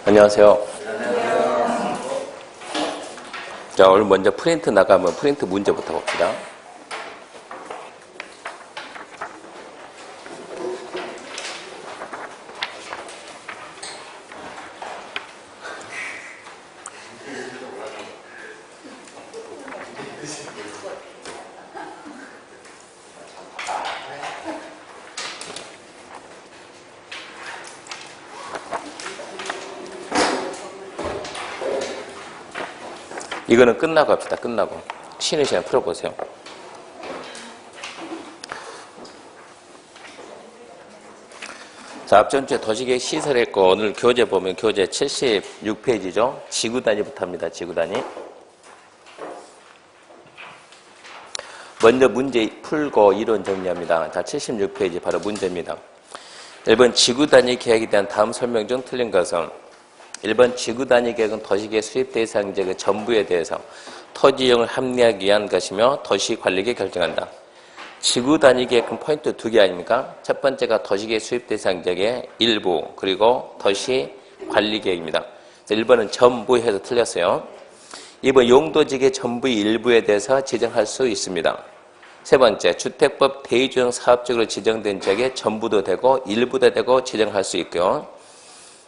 안녕하세요. 자, 오늘 먼저 프린트 나가면 프린트 문제부터 봅시다. 이거는 끝나고 합시다. 끝나고. 쉬는 시간 풀어보세요. 자, 앞전 주에 도시계획 시설했고 오늘 교재 보면 교재 76페이지죠. 지구단위부터 합니다. 지구단위. 먼저 문제 풀고 이론 정리합니다. 자, 76페이지 바로 문제입니다. 1번 지구단위 계획에 대한 다음 설명 중 틀린 것은 1번 지구단위 계획은 도시계획 수립 대상지의 그 전부에 대해서 토지 이용을 합리화하기 위한 것이며 도시관리계획 결정한다. 지구단위 계획은 포인트 2개 아닙니까? 첫 번째가 도시계획 수립 대상지의 일부 그리고 도시관리계획입니다. 1번은 전부 해서 틀렸어요. 2번 용도지구의 전부의 일부에 대해서 지정할 수 있습니다. 세 번째, 주택법 대의조정 사업적으로 지정된 지역에 전부도 되고 일부도 되고 지정할 수 있고요.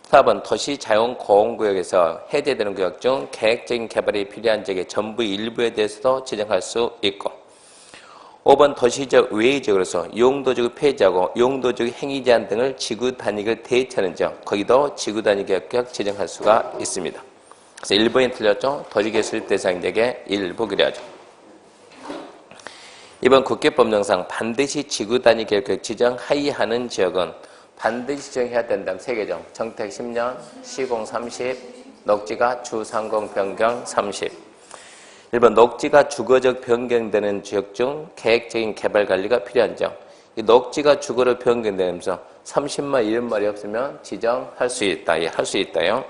4번 도시자연공원구역에서 해제되는 구역 중 계획적인 개발이 필요한 지역의 전부의 일부에 대해서도 지정할 수 있고 5번 도시적 외의지역으로서 용도지구 폐지하고 용도지구 행위 제한 등을 지구단위를 대체하는 지역 거기도 지구단위 계획 지정할 수가 있습니다. 그래서 1번이 틀렸죠. 도시계획 수립 대상 지역의 일부 그래야죠. 이번 국회법령상 반드시 지구단위 계획 지정하여야하는 지역은 반드시 지정해야 된다면 3개죠. 정택 10년, 시공 30, 녹지가 주상공 변경 30. 1번 녹지가 주거적 변경되는 지역 중 계획적인 개발 관리가 필요한 지역. 이 녹지가 주거로 변경되면서 30만 이런 말이 없으면 지정할 수 있다. 예, 할 수 있다요.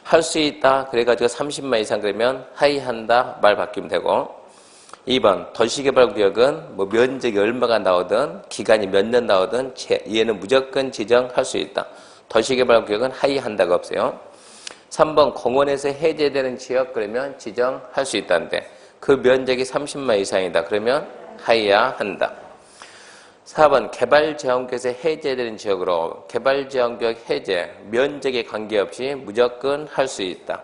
할 수 있다. 그래가지고 30만 이상 그러면 하이한다 말 바뀌면 되고 2번 도시개발구역은 뭐 면적이 얼마가 나오든 기간이 몇 년 나오든 얘는 무조건 지정할 수 있다. 도시개발구역은 하이한다가 없어요. 3번 공원에서 해제되는 지역 그러면 지정할 수 있다는데 그 면적이 30만 이상이다. 그러면 하이야 한다. 4번 개발제한구역에서 해제되는 지역으로 개발제한구역 해제 면적에 관계없이 무조건 할 수 있다.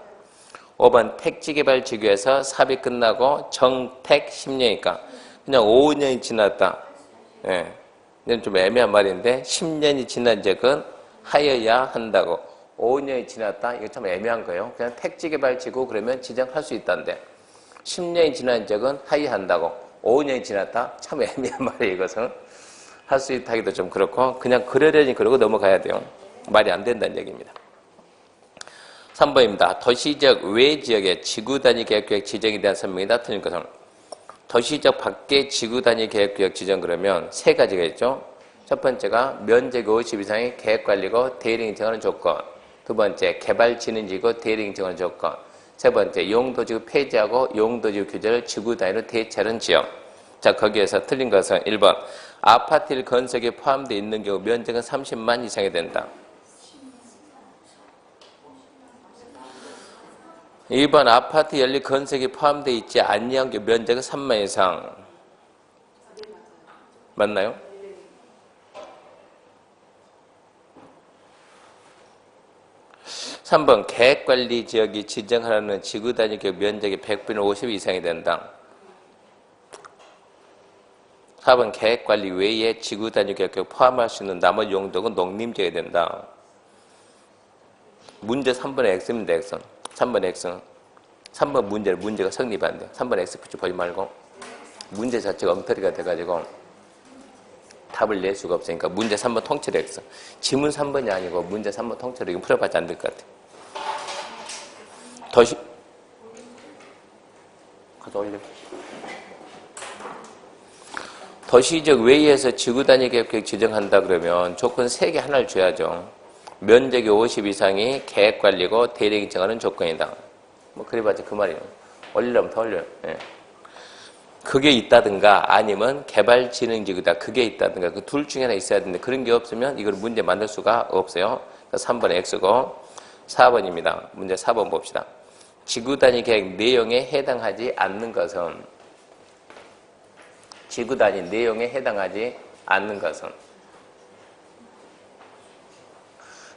5번 택지개발지구에서 사업이 끝나고 정택 10년이니까 그냥 5년이 지났다. 예. 이건 좀 애매한 말인데 10년이 지난 지역은 하여야 한다고 5년이 지났다. 이거 참 애매한 거예요. 그냥 택지개발지구 그러면 지정할 수 있다는데 10년이 지난 지역은 하여한다고 5년이 지났다. 참 애매한 말이에요. 이것은 할 수 있다 하기도 좀 그렇고 그냥 그러려니 그러고 넘어가야 돼요. 말이 안 된다는 얘기입니다. 3번입니다. 도시적 외 지역의 지구단위 계획구역 지정에 대한 설명이다. 틀린 것은 도시적 밖의 지구단위 계획구역 지정 그러면 세 가지가 있죠. 첫 번째가 면적이 50 이상의 계획관리고 대리인이 정하는 조건. 두 번째 개발진흥지구 대리인이 정하는 조건. 세 번째 용도지구 폐지하고 용도지구 규제를 지구단위로 대체하는 지역. 자, 거기에서 틀린 것은 1번 아파트 1 건설에 포함되어 있는 경우 면적은 30만 이상이 된다. 2번 아파트 연립 건설이 포함되어 있지 아니한 경우 면적은 3만 이상. 맞나요? 삼 번 계획관리 지역이 지정하라는 지구단위 계획 면적이 100분의 50 이상이 된다. 4번 계획관리 외에 지구단위 계획 포함할 수 있는 나머지 용도는 농림지역이 된다. 문제 3번의 X입니다. X는. 3번 X는. 3번 문제가 성립이 안 돼요. 3번 X 붙여 보지 말고 문제 자체가 엉터리가 돼가지고 답을 낼 수가 없으니까 문제 3번 통째로 X. 지문 3번이 아니고 문제 3번 통째로 이거 풀어봤자 안 될 것 같아요. 가서 올려. 도시적 외에서 지구단위 계획 지정한다 그러면 조건 3개 하나를 줘야죠. 면적이 50 이상이 계획관리고 대리인이 정하는 조건이다. 뭐 그래봤자 그 말이에요. 올리려면 더 올려요. 예. 그게 있다든가 아니면 개발진흥지구다. 그게 있다든가 그 둘 중에 하나 있어야 되는데 그런 게 없으면 이걸 문제 만들 수가 없어요. 3번에 X고 4번입니다. 문제 4번 봅시다. 지구단위 계획 내용에 해당하지 않는 것은 지구단위 내용에 해당하지 않는 것은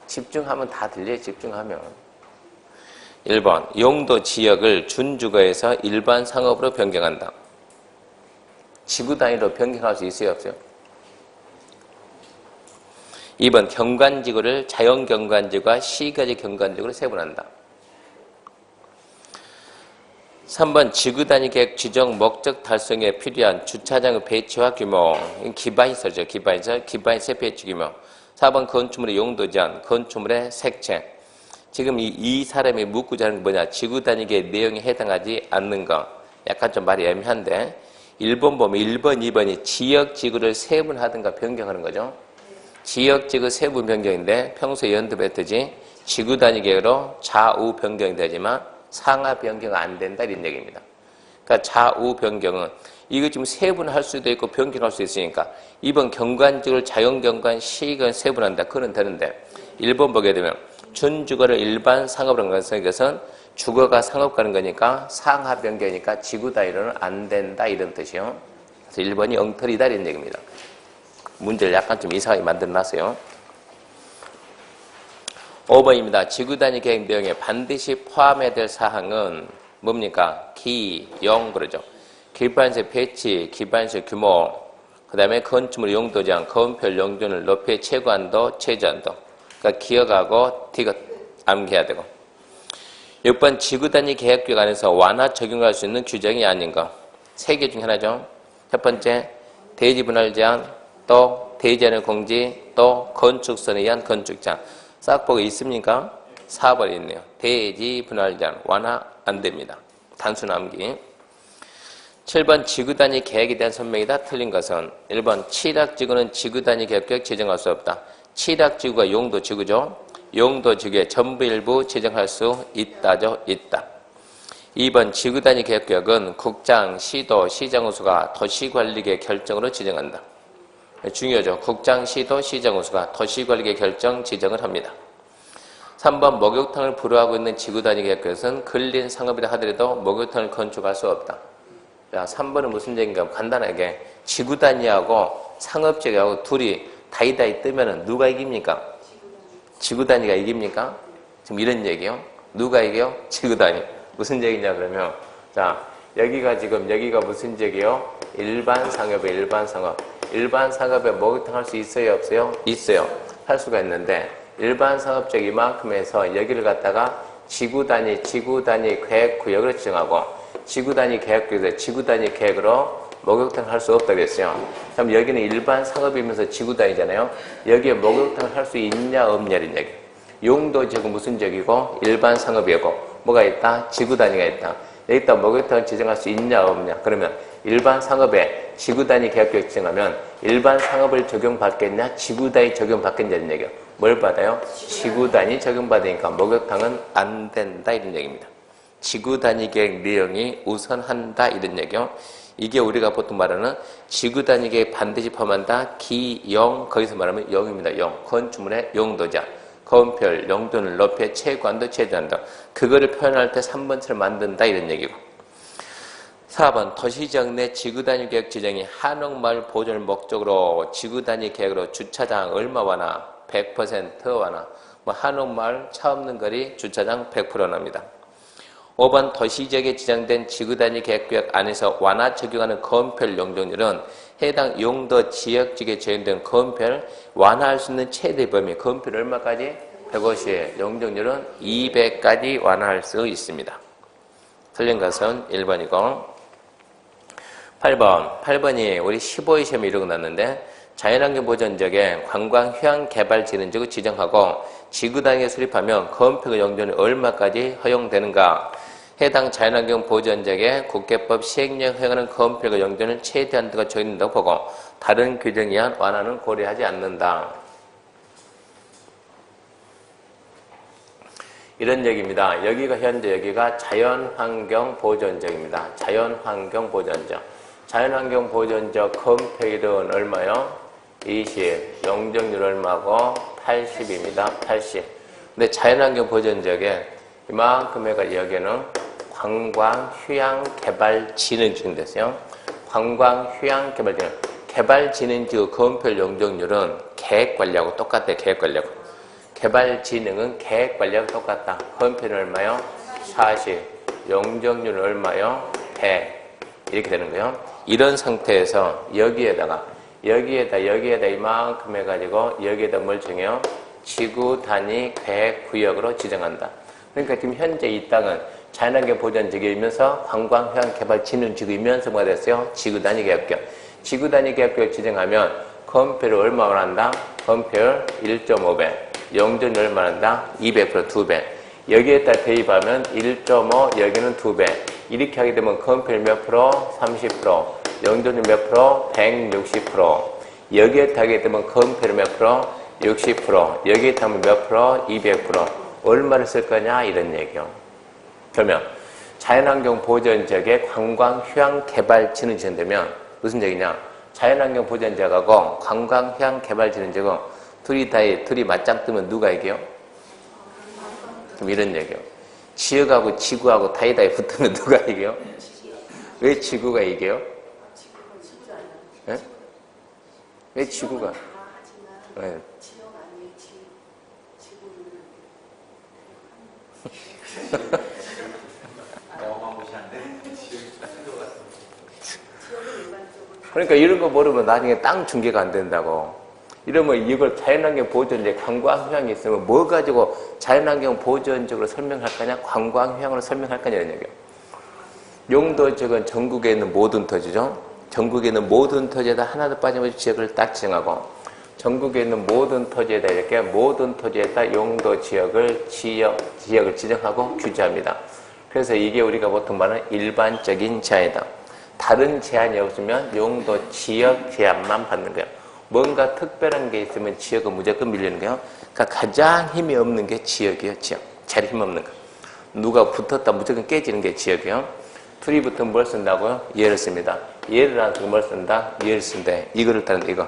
집중하면 다 들려요. 집중하면 1번 용도 지역을 준주거에서 일반 상업으로 변경한다. 지구 단위로 변경할 수 있어요? 없어요? 2번 경관지구를 자연경관지구와 시가지 경관지구로 세분한다. 3번 지구단위 계획 지정 목적 달성에 필요한 주차장의 배치와 규모. 기반시설이죠. 기반시설 배치 규모. 4번 건축물의 용도 제한, 건축물의 색채. 지금 이 사람이 묻고자 하는 게 뭐냐? 지구단위 계획 내용에 해당하지 않는 거. 약간 좀 말이 애매한데 1번 보면 1번, 2번이 지역지구를 세분하든가 변경하는 거죠. 지역지구 세분 변경인데 평소에 연습했듯이 지구단위 계획으로 좌우 변경이 되지만 상하 변경 안 된다 이런 얘기입니다. 그러니까 좌우 변경은 이거 지금 세분할 수도 있고 변경할 수 있으니까 2번 경관지구를 자연경관, 시간 세분한다. 그건 되는데 1번 보게 되면 준주거를 일반 상업으로 하는 것은 이것은 주거가 상업 가는 거니까 상하 변경이니까 지구 단위로는 안 된다 이런 뜻이요. 그래서 1번이 엉터리다 이런 얘기입니다. 문제를 약간 좀 이상하게 만들어놨어요. 5번입니다. 지구 단위 계획 내용에 반드시 포함해야 될 사항은 뭡니까? 기, 용 그러죠. 기반시설 배치, 기반시설 규모, 그 다음에 건축물 용도 제한, 건폐율 용도를 높여 최고한도, 최저한도. 그러니까 기억하고 디귿 암기해야 되고. 6번 지구단위 계획규칙 안에서 완화 적용할 수 있는 규정이 아닌 거. 3개 중 하나죠. 첫 번째, 대지 분할 제한, 또 대지안의 공지, 또 건축선에 의한 건축 제한. 싹 보고 있습니까? 4번이 있네요. 대지 분할 제한 완화 안 됩니다. 단순 암기. 7번 지구단위 계획에 대한 설명이다. 틀린 것은 1번 칠학지구는 지구단위 계획 지정할 수 없다. 칠학지구가 용도지구죠. 용도지구의 전부 일부 지정할 수 있다죠. 있다. 2번 지구단위 계획구역은 국장, 시도, 시정우수가 도시관리계 결정으로 지정한다. 중요하죠. 국장, 시도, 시정우수가 도시관리계 결정 지정을 합니다. 3번 목욕탕을 불허하고 있는 지구단위 계획구역은 근린 상업이라 하더라도 목욕탕을 건축할 수 없다. 자, 3번은 무슨 얘기인가? 간단하게 지구단위하고 상업지구하고 둘이 다이다이 뜨면은 누가 이깁니까? 지구단위가 이깁니까? 지금 이런 얘기요. 누가 이겨요? 지구단위. 무슨 얘기냐 그러면 자 여기가 무슨 얘기요? 일반 상업이에요. 일반 상업. 일반 상업에 목욕탕 할 수 있어요? 없어요? 있어요. 할 수가 있는데 일반 상업적 이만큼 해서 여기를 갖다가 지구단위 계획구역으로 지정하고 지구단위 계획구역에서 지구단위 계획으로 목욕탕 할 수 없다고 했어요. 그럼 여기는 일반 상업이면서 지구단위잖아요. 여기에 목욕탕을 할 수 있냐 없냐 이런 얘기. 용도지구 무슨 지역이고 일반 상업이고 뭐가 있다? 지구단위가 있다. 여기다 목욕탕을 지정할 수 있냐 없냐. 그러면 일반 상업에 지구단위 계획구역 지정하면 일반 상업을 적용받겠냐 지구단위 적용받겠냐 이런 얘기예요. 뭘 받아요? 지구단위 적용받으니까 목욕탕은 안 된다 이런 얘기입니다. 지구단위 계획 내용이 우선한다 이런 얘기요. 이게 우리가 보통 말하는 지구단위 계획 반드시 포함한다. 기영 거기서 말하면 영입니다. 영. 건축물의 용도자. 건폐율, 용도를 높여 최고한도, 최저한도. 그거를 표현할 때 3번처럼 만든다 이런 얘기고. 4번 도시지역 내 지구단위 계획 지정이 한옥마을 보존을 목적으로 지구단위 계획으로 주차장 얼마 완화? 100% 완화. 뭐 한옥마을 차 없는 거리 주차장 100% 납니다. 5번 도시지역에 지정된 지구단위 계획구역 안에서 완화 적용하는 건폐율 용적률은 해당 용도 지역지역에 지정된 건폐율 완화할 수 있는 최대 범위 건폐율 얼마까지? 150. 용적률은 200까지 완화할 수 있습니다. 틀린 것은 1번이고 8번이 우리 15회 시험에 이러고 났는데 자연환경 보전지역에 관광 휴양 개발 진흥지구 지정하고 지구단위에 수립하면 건폐율 용적률이 얼마까지 허용되는가? 해당 자연환경 보전지역에 국계법 시행령 허용하는 건폐율 용적률 최대 한도가 정해진다고 보고 다른 규정에 의한 완화는 고려하지 않는다. 이런 얘기입니다. 여기가 현재 여기가 자연환경 보전지역입니다. 자연환경 보전지역. 자연환경 보존적 건폐율은 얼마요? 20. 용적률 얼마고? 80입니다. 80. 근데 자연환경 보존적에 이만큼의 여기는 관광휴양개발진흥지구 됐어요. 관광휴양개발진흥. 개발진흥지구 건폐율 용적률은 계획관리하고 똑같아요. 계획관리하고. 개발진흥은 계획관리하고 똑같다. 건폐율은 얼마요? 40. 용적률은 얼마요? 100. 이렇게 되는 거예요. 이런 상태에서 여기에다 이만큼 해가지고 여기에다 뭘 정해요? 지구 단위 계획구역으로 지정한다. 그러니까 지금 현재 이 땅은 자연환경 보존지구이면서 관광휴양개발진흥지구이면서 뭐가 됐어요? 지구 단위 계획구역. 지구 단위 계획구역 지정하면 건폐율 얼마나 한다? 건폐율 1.5배. 용적률 얼마나 한다? 200% 2배. 여기에다 대입하면 1.5, 여기는 2배. 이렇게 하게 되면 건폐율 몇 프로? 30%. 용적률 몇 프로? 160%. 여기에 타게 되면 건폐율 몇 프로? 60%. 여기에 타면 몇 프로? 200%. 얼마를 쓸 거냐? 이런 얘기요. 그러면 자연환경 보존지역에 관광휴양개발진흥지구 되면 무슨 얘기냐? 자연환경 보존지역하고 관광휴양개발진흥지구 둘이 맞짱 뜨면 누가 이겨요? 그럼 이런 얘기요. 지역하고 지구하고 다이다이 붙으면 누가 이겨요? 왜 지구가 이겨요? 네? 왜 지구가? 네. 그러니까 이런 거 모르면 나중에 땅 중개가 안 된다고. 이러면 이걸 자연환경 보존제 관광휴양이 있으면 뭐 가지고 자연환경 보존적으로 설명할 거냐? 관광휴양으로 설명할 거냐? 이런 얘기예요. 용도적은 전국에 있는 모든 토지죠. 전국에 있는 모든 토지에다 하나도 빠짐없이 지역을 딱 지정하고 전국에 있는 모든 토지에다 이렇게 모든 토지에다 용도 지역을 지정하고 규제합니다. 그래서 이게 우리가 보통 말하는 일반적인 제한이다. 다른 제한이 없으면 용도 지역 제한만 받는 거예요. 뭔가 특별한 게 있으면 지역은 무조건 밀리는 거예요. 그러니까 가장 힘이 없는 게 지역이에요. 지역. 제일 힘 없는 거. 누가 붙었다 무조건 깨지는 게 지역이에요. 둘이 붙으면 뭘 쓴다고요? 예를 씁니다. 예를 안 쓰고 뭘 쓴다? 예를 쓴대. 이거를 따는데 이거.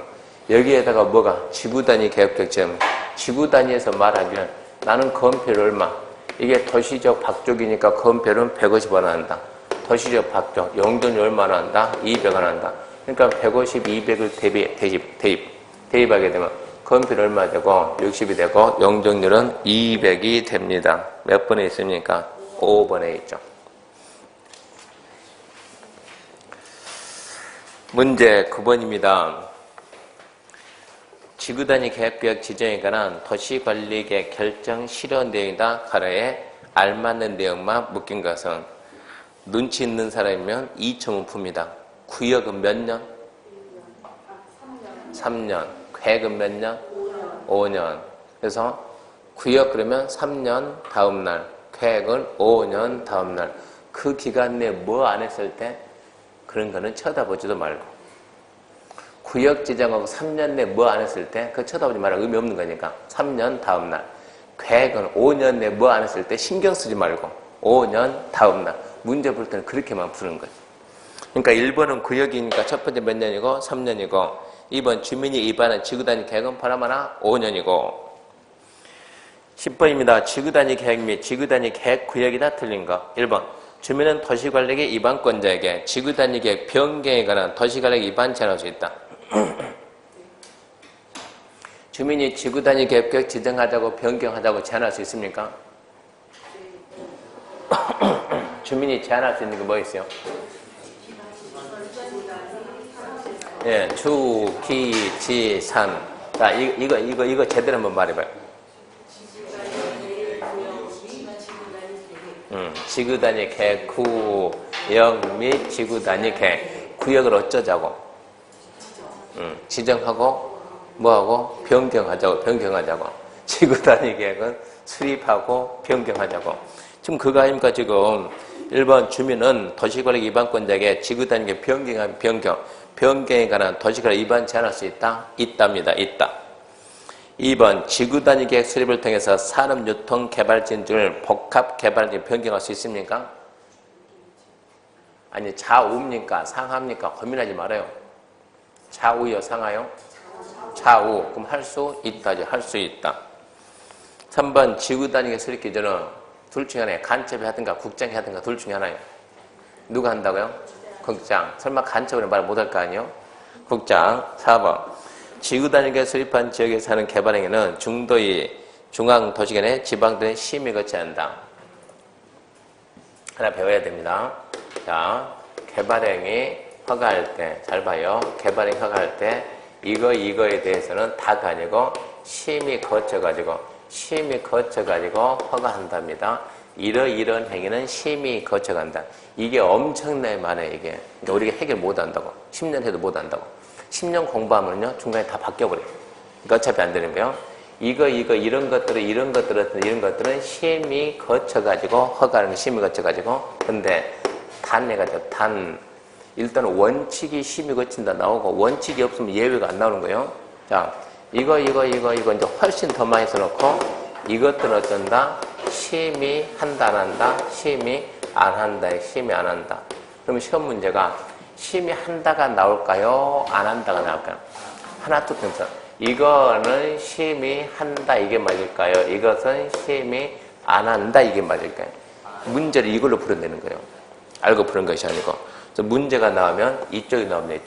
여기에다가 뭐가? 지구 단위 계획적 지점. 지구 단위에서 말하기는 나는 건폐율 얼마? 이게 도시적 박족이니까 건폐율은 150원 한다. 도시적 박족. 용적률 얼마나 한다? 200원 한다. 그러니까 150, 200을 대입하게 되면 건폐율 얼마 되고 60이 되고 용적률은 200이 됩니다. 몇 번에 있습니까? 5번에 있죠. 문제 9번입니다. 지구단위 계획구역 지정에 관한 도시관리계획 결정 실현 내용이다. 가로에 알맞는 내용만 묶인 것은 눈치 있는 사람이면 2점은 풉니다. 구역은 몇 년? 3년. 계획은 몇 년? 5년. 그래서 구역 그러면 3년 다음 날, 계획은 5년 다음 날. 그 기간 내에 뭐 안 했을 때 그런 거는 쳐다보지도 말고. 구역 지정하고 3년 내에 뭐 안 했을 때 그거 쳐다보지 말아. 의미 없는 거니까. 3년 다음 날. 계획은 5년 내에 뭐 안 했을 때 신경 쓰지 말고 5년 다음 날. 문제 볼 때는 그렇게만 푸는 거예요. 그러니까 1번은 구역이니까 첫 번째 몇 년이고 3년이고 2번 주민이 위반한 지구단위 계획은 바라마나 5년이고 10번입니다. 지구단위 계획 및 지구단위 계획 구역이다 틀린 거. 1번 주민은 도시관리계 위반권자에게 지구단위 계획 변경에 관한 도시관리계 위반 제한할 수 있다. 주민이 지구단위 계획 지정하자고 변경하자고 제한할 수 있습니까? 주민이 제한할 수 있는 게 뭐 있어요? 예, 주, 기, 지, 산. 자, 이거 제대로 한번 말해봐요. 지구단위 계획, 구역 및 지구단위 계획. 구역을 어쩌자고? 지정하고, 뭐하고? 변경하자고. 지구단위 계획은 수립하고, 변경하자고. 지금 그거 아닙니까, 지금. 1번 주민은 도시관리 위반권자에게 지구단위 계획 변경에 관한 도시관리 위반 제한할 수 있다? 있답니다. 있다. 2번 지구단위 계획 수립을 통해서 산업유통 개발진을 복합개발진 변경할 수 있습니까? 아니 좌우입니까? 상하입니까? 고민하지 말아요. 좌우요? 상하요? 좌우. 그럼 할 수 있다죠. 할 수 있다. 3번 지구 단위계 수립 기준은 둘 중에 하나예요. 간첩이 하든가 국장이 하든가 둘 중에 하나예요. 누가 한다고요? 국장. 설마 간첩으로 말 못할 거 아니에요? 국장. 4번 지구 단위계 수립한 지역에 사는 개발행위는 중도의 중앙 도시圏의 지방들의 심의 거쳐야 한다. 하나 배워야 됩니다. 자, 개발행위 허가할 때, 잘 봐요. 개발행위 허가할 때 이거에 대해서는 다가 아니고 심의 거쳐가지고 허가한답니다. 이런 행위는 심의 거쳐간다. 이게 엄청나게 많아요, 이게. 그러니까 우리가 해결 못 한다고. 10년 해도 못 한다고. 10년 공부하면요, 중간에 다 바뀌어버려요. 그러니까 어차피 안 되는 거예요. 이런 것들은 심의 거쳐가지고, 허가하는 거 심의 거쳐가지고, 근데, 해가지고, 일단은 원칙이 심의 거친다 나오고, 원칙이 없으면 예외가 안 나오는 거예요. 자, 이거 이제 훨씬 더 많이 써놓고, 이것들은 어쩐다? 심의 한다, 안 한다? 심의 안 한다, 심의 안 한다. 그러면 시험 문제가 심의 한다가 나올까요? 안 한다가 나올까요? 하나 툭 끊어. 이거는 심의 한다, 이게 맞을까요? 이것은 심의 안 한다, 이게 맞을까요? 문제를 이걸로 풀어내는 거예요. 알고 푸는 것이 아니고. 그래서 문제가 나오면 이쪽이 나옵니다,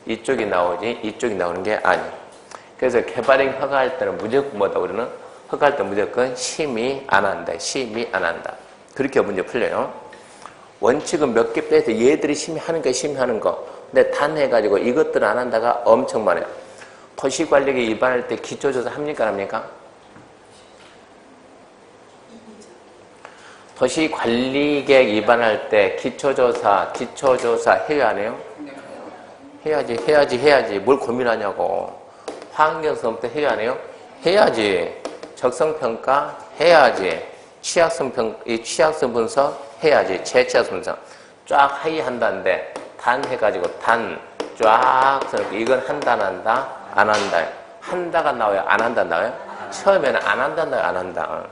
이쪽이 나오지, 이쪽이 나오는 게 아니에요. 그래서 개발행 허가할 때는 무조건 뭐다, 우리는? 허가할 때 무조건 심의 안 한다, 심의 안 한다. 그렇게 문제 풀려요. 원칙은 몇 개 빼서 얘들이 심의하는 거. 근데 단 해가지고 이것들은 안 한다가 엄청 많아요. 도시관리계 위반할 때 기초조사 합니까, 안 합니까? 도시관리계획 위반할 때 기초조사 해야 안 해요? 해야지. 뭘 고민하냐고. 환경성 때 해야 안 해요? 해야지. 적성평가 해야지. 취약성 분석 해야지. 재취약성 분석. 쫙 회의한다는데, 해가지고 쫙 써놓고, 이건 한다, 안 한다? 안 한다. 한다가 나와요? 안 한다 나와요? 처음에는 안 한다 나와요? 안 한다.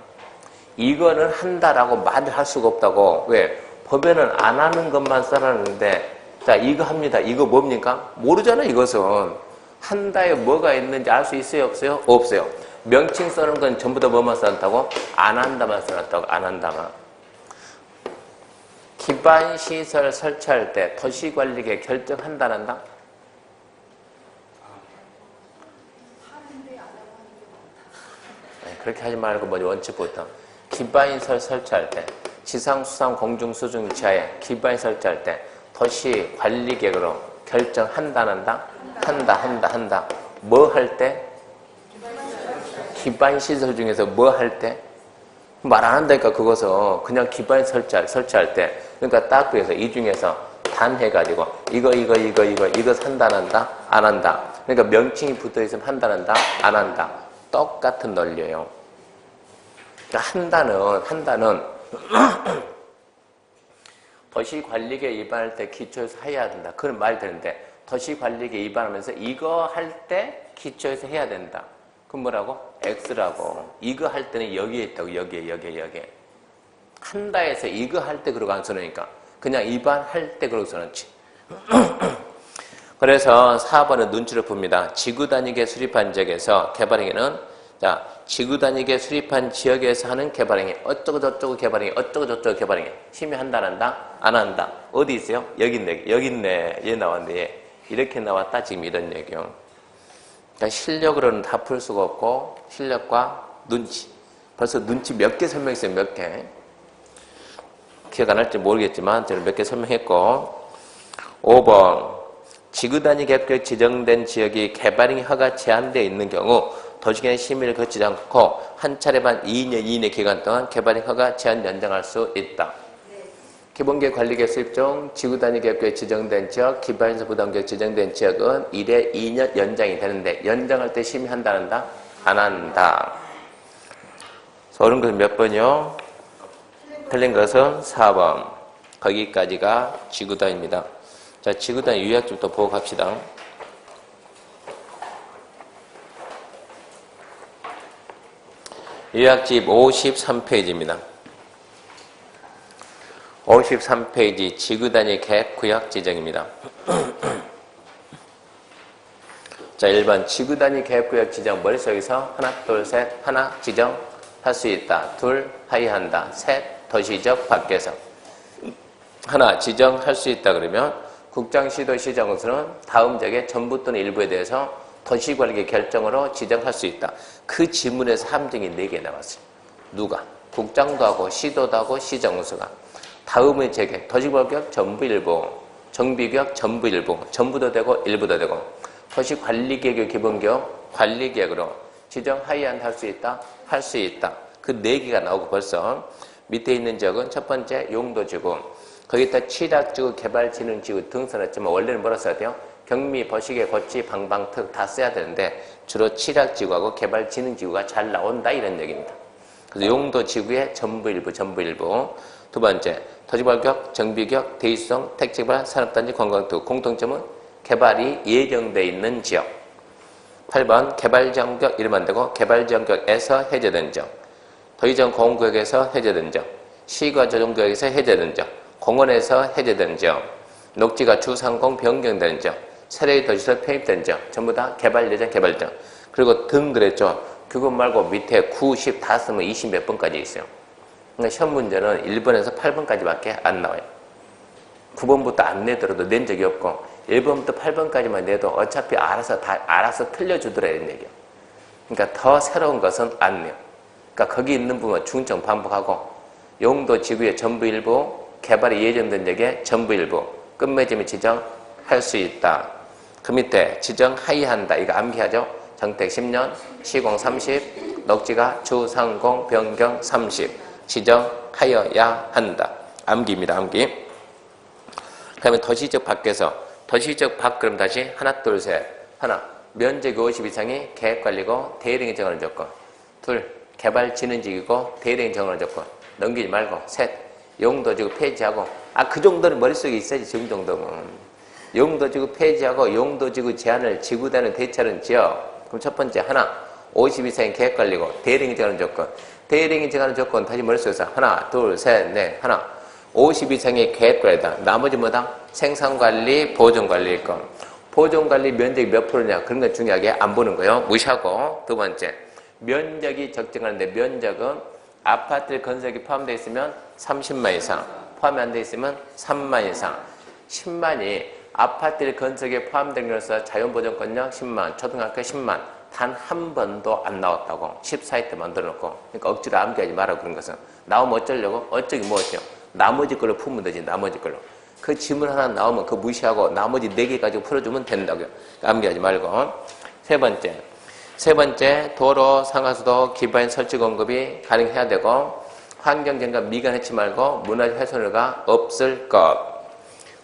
이거는 한다라고 말을 할 수가 없다고. 왜? 법에는 안 하는 것만 써놨는데, 자, 이거 합니다. 이거 뭡니까? 모르잖아, 이것은. 한다에 뭐가 있는지 알 수 있어요? 없어요? 없어요. 명칭 써놓은 건 전부 다 뭐만 써놨다고? 안 한다만 써놨다고. 안 한다만. 기반시설 설치할 때 도시관리계 결정한다, 안 한다? 그렇게 하지 말고 먼저 원칙부터. 기반시설 설치할 때, 지상, 수상, 공중, 수중 지하에 기반시설 설치할 때 도시관리계획으로 결정한다, 안 한다? 한다. 뭐 할 때? 기반시설 중에서 뭐 할 때? 말 안 한다니까, 그것은. 그냥 기반시설 설치할 때. 그러니까 딱 그래서 이 중에서 단 해가지고 이거 산다, 안 한다? 안 한다. 그러니까 명칭이 붙어있으면 한다, 안 한다? 안 한다. 똑같은 논리예요. 그러니까 한다는 도시관리계 위반할 때 기초에서 해야 된다. 그런 말이 되는데 도시관리계 위반하면서 이거 할 때 기초에서 해야 된다. 그럼 뭐라고? X라고. 이거 할 때는 여기에 있다고. 여기에. 한다에서 이거 할 때 그러고 안 써놓으니까 그냥 위반할 때 그러고 써놓지. 그래서 4번은 눈치를 봅니다. 지구 단위계 수립한 지역에서 개발행위는, 자, 지구 단위계 수립한 지역에서 하는 개발행위, 어쩌고저쩌고 개발행위, 어쩌고저쩌고 개발행위. 심의한다, 안 한다? 안 한다. 어디 있어요? 여기 있네. 얘 나왔는데 얘. 이렇게 나왔다. 지금 이런 얘기요. 그러니까 실력으로는 다 풀 수가 없고 실력과 눈치. 벌써 눈치 몇 개 설명했어요. 몇 개. 기억 안 할지 모르겠지만 저는 몇 개 설명했고. 5번. 지구 단위 계획 지정된 지역이 개발행위 허가 제한되어 있는 경우 도시계획 심의를 거치지 않고 한 차례만 2년 이내 기간 동안 개발행위 허가 제한 연장할 수 있다. 기본계획 관리계획 수립 중 지구 단위 계획 지정된 지역, 기반시설 부담계획 지정된 지역은 1회 2년 연장이 되는데 연장할 때 심의한다, 안 한다? 안 한다. 옳은 것은 몇 번이요? 틀린 것은 4번. 거기까지가 지구 단위입니다. 자, 지구 단위 유약 좀 더 보고 갑시다. 유약집 53페이지입니다. 53페이지 지구단위 계획 구역 지정입니다. 자, 1번 지구단위 계획구역 지정 머릿속에서 하나, 둘, 셋, 하나 지정할 수 있다. 둘, 하이한다. 셋, 도시적 밖에서. 하나 지정할 수 있다 그러면 국장시도 시정으로는 다음 적의 전부 또는 일부에 대해서 도시관리 결정으로 지정할 수 있다. 그 지문에서 함정이 4개 나왔어요. 누가? 국장도 하고 시도도 하고 시정수가. 다음의 적에 도시관리구역 전부 일부, 정비구역 전부 일부, 전부도 되고 일부도 되고 도시관리계획의 기본계획, 관리계획으로 지정 하이한 할 수 있다, 할 수 있다. 그 4개가 나오고 벌써 밑에 있는 적은 첫 번째 용도지구, 거기다 취락지구, 개발진흥지구 등 써놨지만 원래는 뭐라 써야 돼요? 경미, 버시계, 고치, 방방특 다 써야 되는데 주로 취락지구하고 개발진흥지구가 잘 나온다 이런 얘기입니다. 그래서 용도지구의 전부 일부, 전부 일부. 두 번째, 도시개발구역, 정비구역, 대유성, 택지개발, 산업단지, 관광특 공통점은 개발이 예정되어 있는 지역. 8번 개발지역구역 이러면 안 되고 개발지역구역에서 해제된 지역, 도의정 공구역에서 해제된 지역, 시가 조정구역에서 해제된 지역, 공원에서 해제된 지역, 녹지가 주상공 변경된 지역, 세례의 도시설 편입된 지역 전부 다 개발 예정 개발 지역. 그리고 등 그랬죠. 그것 말고 밑에 9, 10 다 쓰면 20 몇 번까지 있어요. 그러니까 시험 문제는 1번에서 8번까지밖에 안 나와요. 9번부터 안 내더라도 낸 적이 없고 1번부터 8번까지만 내도 어차피 알아서 틀려주더라 이런 얘기예요. 그러니까 더 새로운 것은 안 내요. 그러니까 거기 있는 부분 중점 반복하고 용도 지구의 전부 일부, 개발이 예정된 적의 전부 일부, 끝맺음이 지정할 수 있다. 그 밑에 지정 하이한다. 이거 암기하죠. 정택 10년, 시공 30, 녹지가 주상공 변경 30. 지정하여야 한다. 암기입니다. 암기. 그 다음에 도시적 밖에서 도시적 밖 그럼 다시 하나 둘 셋. 하나 면적이 50 이상이 계획관리고 대행이 정하는 조건. 둘 개발진흥지구고 대행이 정하는 조건. 넘기지 말고. 셋 용도지구 폐지하고. 그 정도는 머릿속에 있어야지. 그 정도면 용도지구 폐지하고 용도지구 제한을 지구단위 대체하는 지역. 그럼 첫 번째 하나 50 이상의 계획관리고 대행이 정하는 조건. 대행이 정하는 조건 다시 머릿속에서 하나 둘 셋 넷. 하나 50 이상의 계획관리다. 나머지 뭐다? 생산관리, 보존관리일 거. 보존관리 면적이 몇 프로냐? 그런 거 중요하게 안 보는 거예요. 무시하고. 두 번째, 면적이 적정하는데 면적은 아파트 건설이 포함되어 있으면 30만 이상, 포함이 안 되어 있으면 3만 이상. 10만이 아파트 건설에 포함된 것으로서 자연보존권역 10만, 초등학교 10만. 단 한 번도 안 나왔다고. 14회 만들어 놓고. 그러니까 억지로 암기하지 마라 그런 것은. 나오면 어쩌려고? 어쩌기 뭐어때요? 나머지 걸로 풀면 되지. 나머지 걸로. 그 지문 하나 나오면 그거 무시하고 나머지 4개 가지고 풀어주면 된다고요. 암기하지 말고. 세 번째 도로, 상하수도, 기반 설치 공급이 가능해야 되고 환경정감 미관해치 말고 문화재 훼손가 없을 것.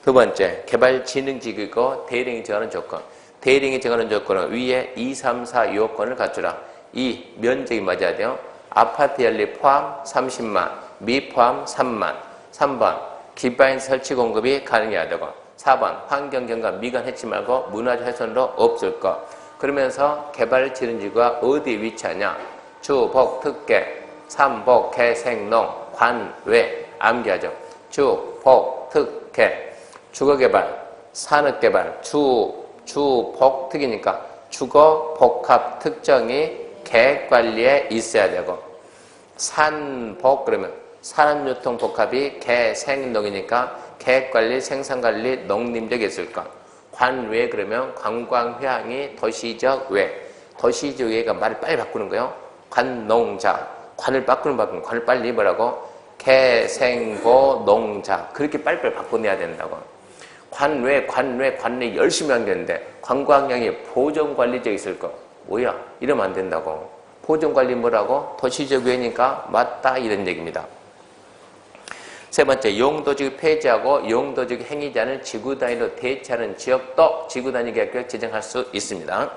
두 번째 개발진흥지구이고 대행이 정하는 조건. 대행이 정하는 조건은 위에 2, 3, 4 요건을 갖추라. 2. 면적이 맞아야 돼요. 아파트 연립 포함 30만, 미포함 3만. 3번 기반 설치 공급이 가능해야 되고 4번 환경경감 미관 해치 말고 문화재 훼손도 없을 것. 그러면서 개발진흥지구가 어디에 위치하냐? 주, 복, 특계, 삼복, 개, 생, 농, 관, 외. 암기하죠. 주, 복, 특계. 주거개발, 산업개발, 주, 복, 특이니까 주거, 복합, 특정이 계획관리에 있어야 되고 산복 그러면 산업유통복합이 개, 생, 농이니까 계획관리, 생산관리, 농림적이 있을 것. 관외 그러면 관광휴양이 도시적 외. 도시적 외가 말을 빨리 바꾸는 거예요. 관농자. 관을 바꾸는 관을 빨리 뭐라고? 개, 생, 고, 농자. 그렇게 빨리빨리 바꿔내야 된다고. 관외 열심히 하는 게 있는데 관광향이 보존관리적 있을 거. 뭐야? 이러면 안 된다고. 보존관리 뭐라고? 도시적 외니까 맞다 이런 얘기입니다. 세 번째, 용도지구 폐지하고 용도지구 행위지 않은 지구단위로 대체하는 지역도 지구단위 계획 지정할 수 있습니다.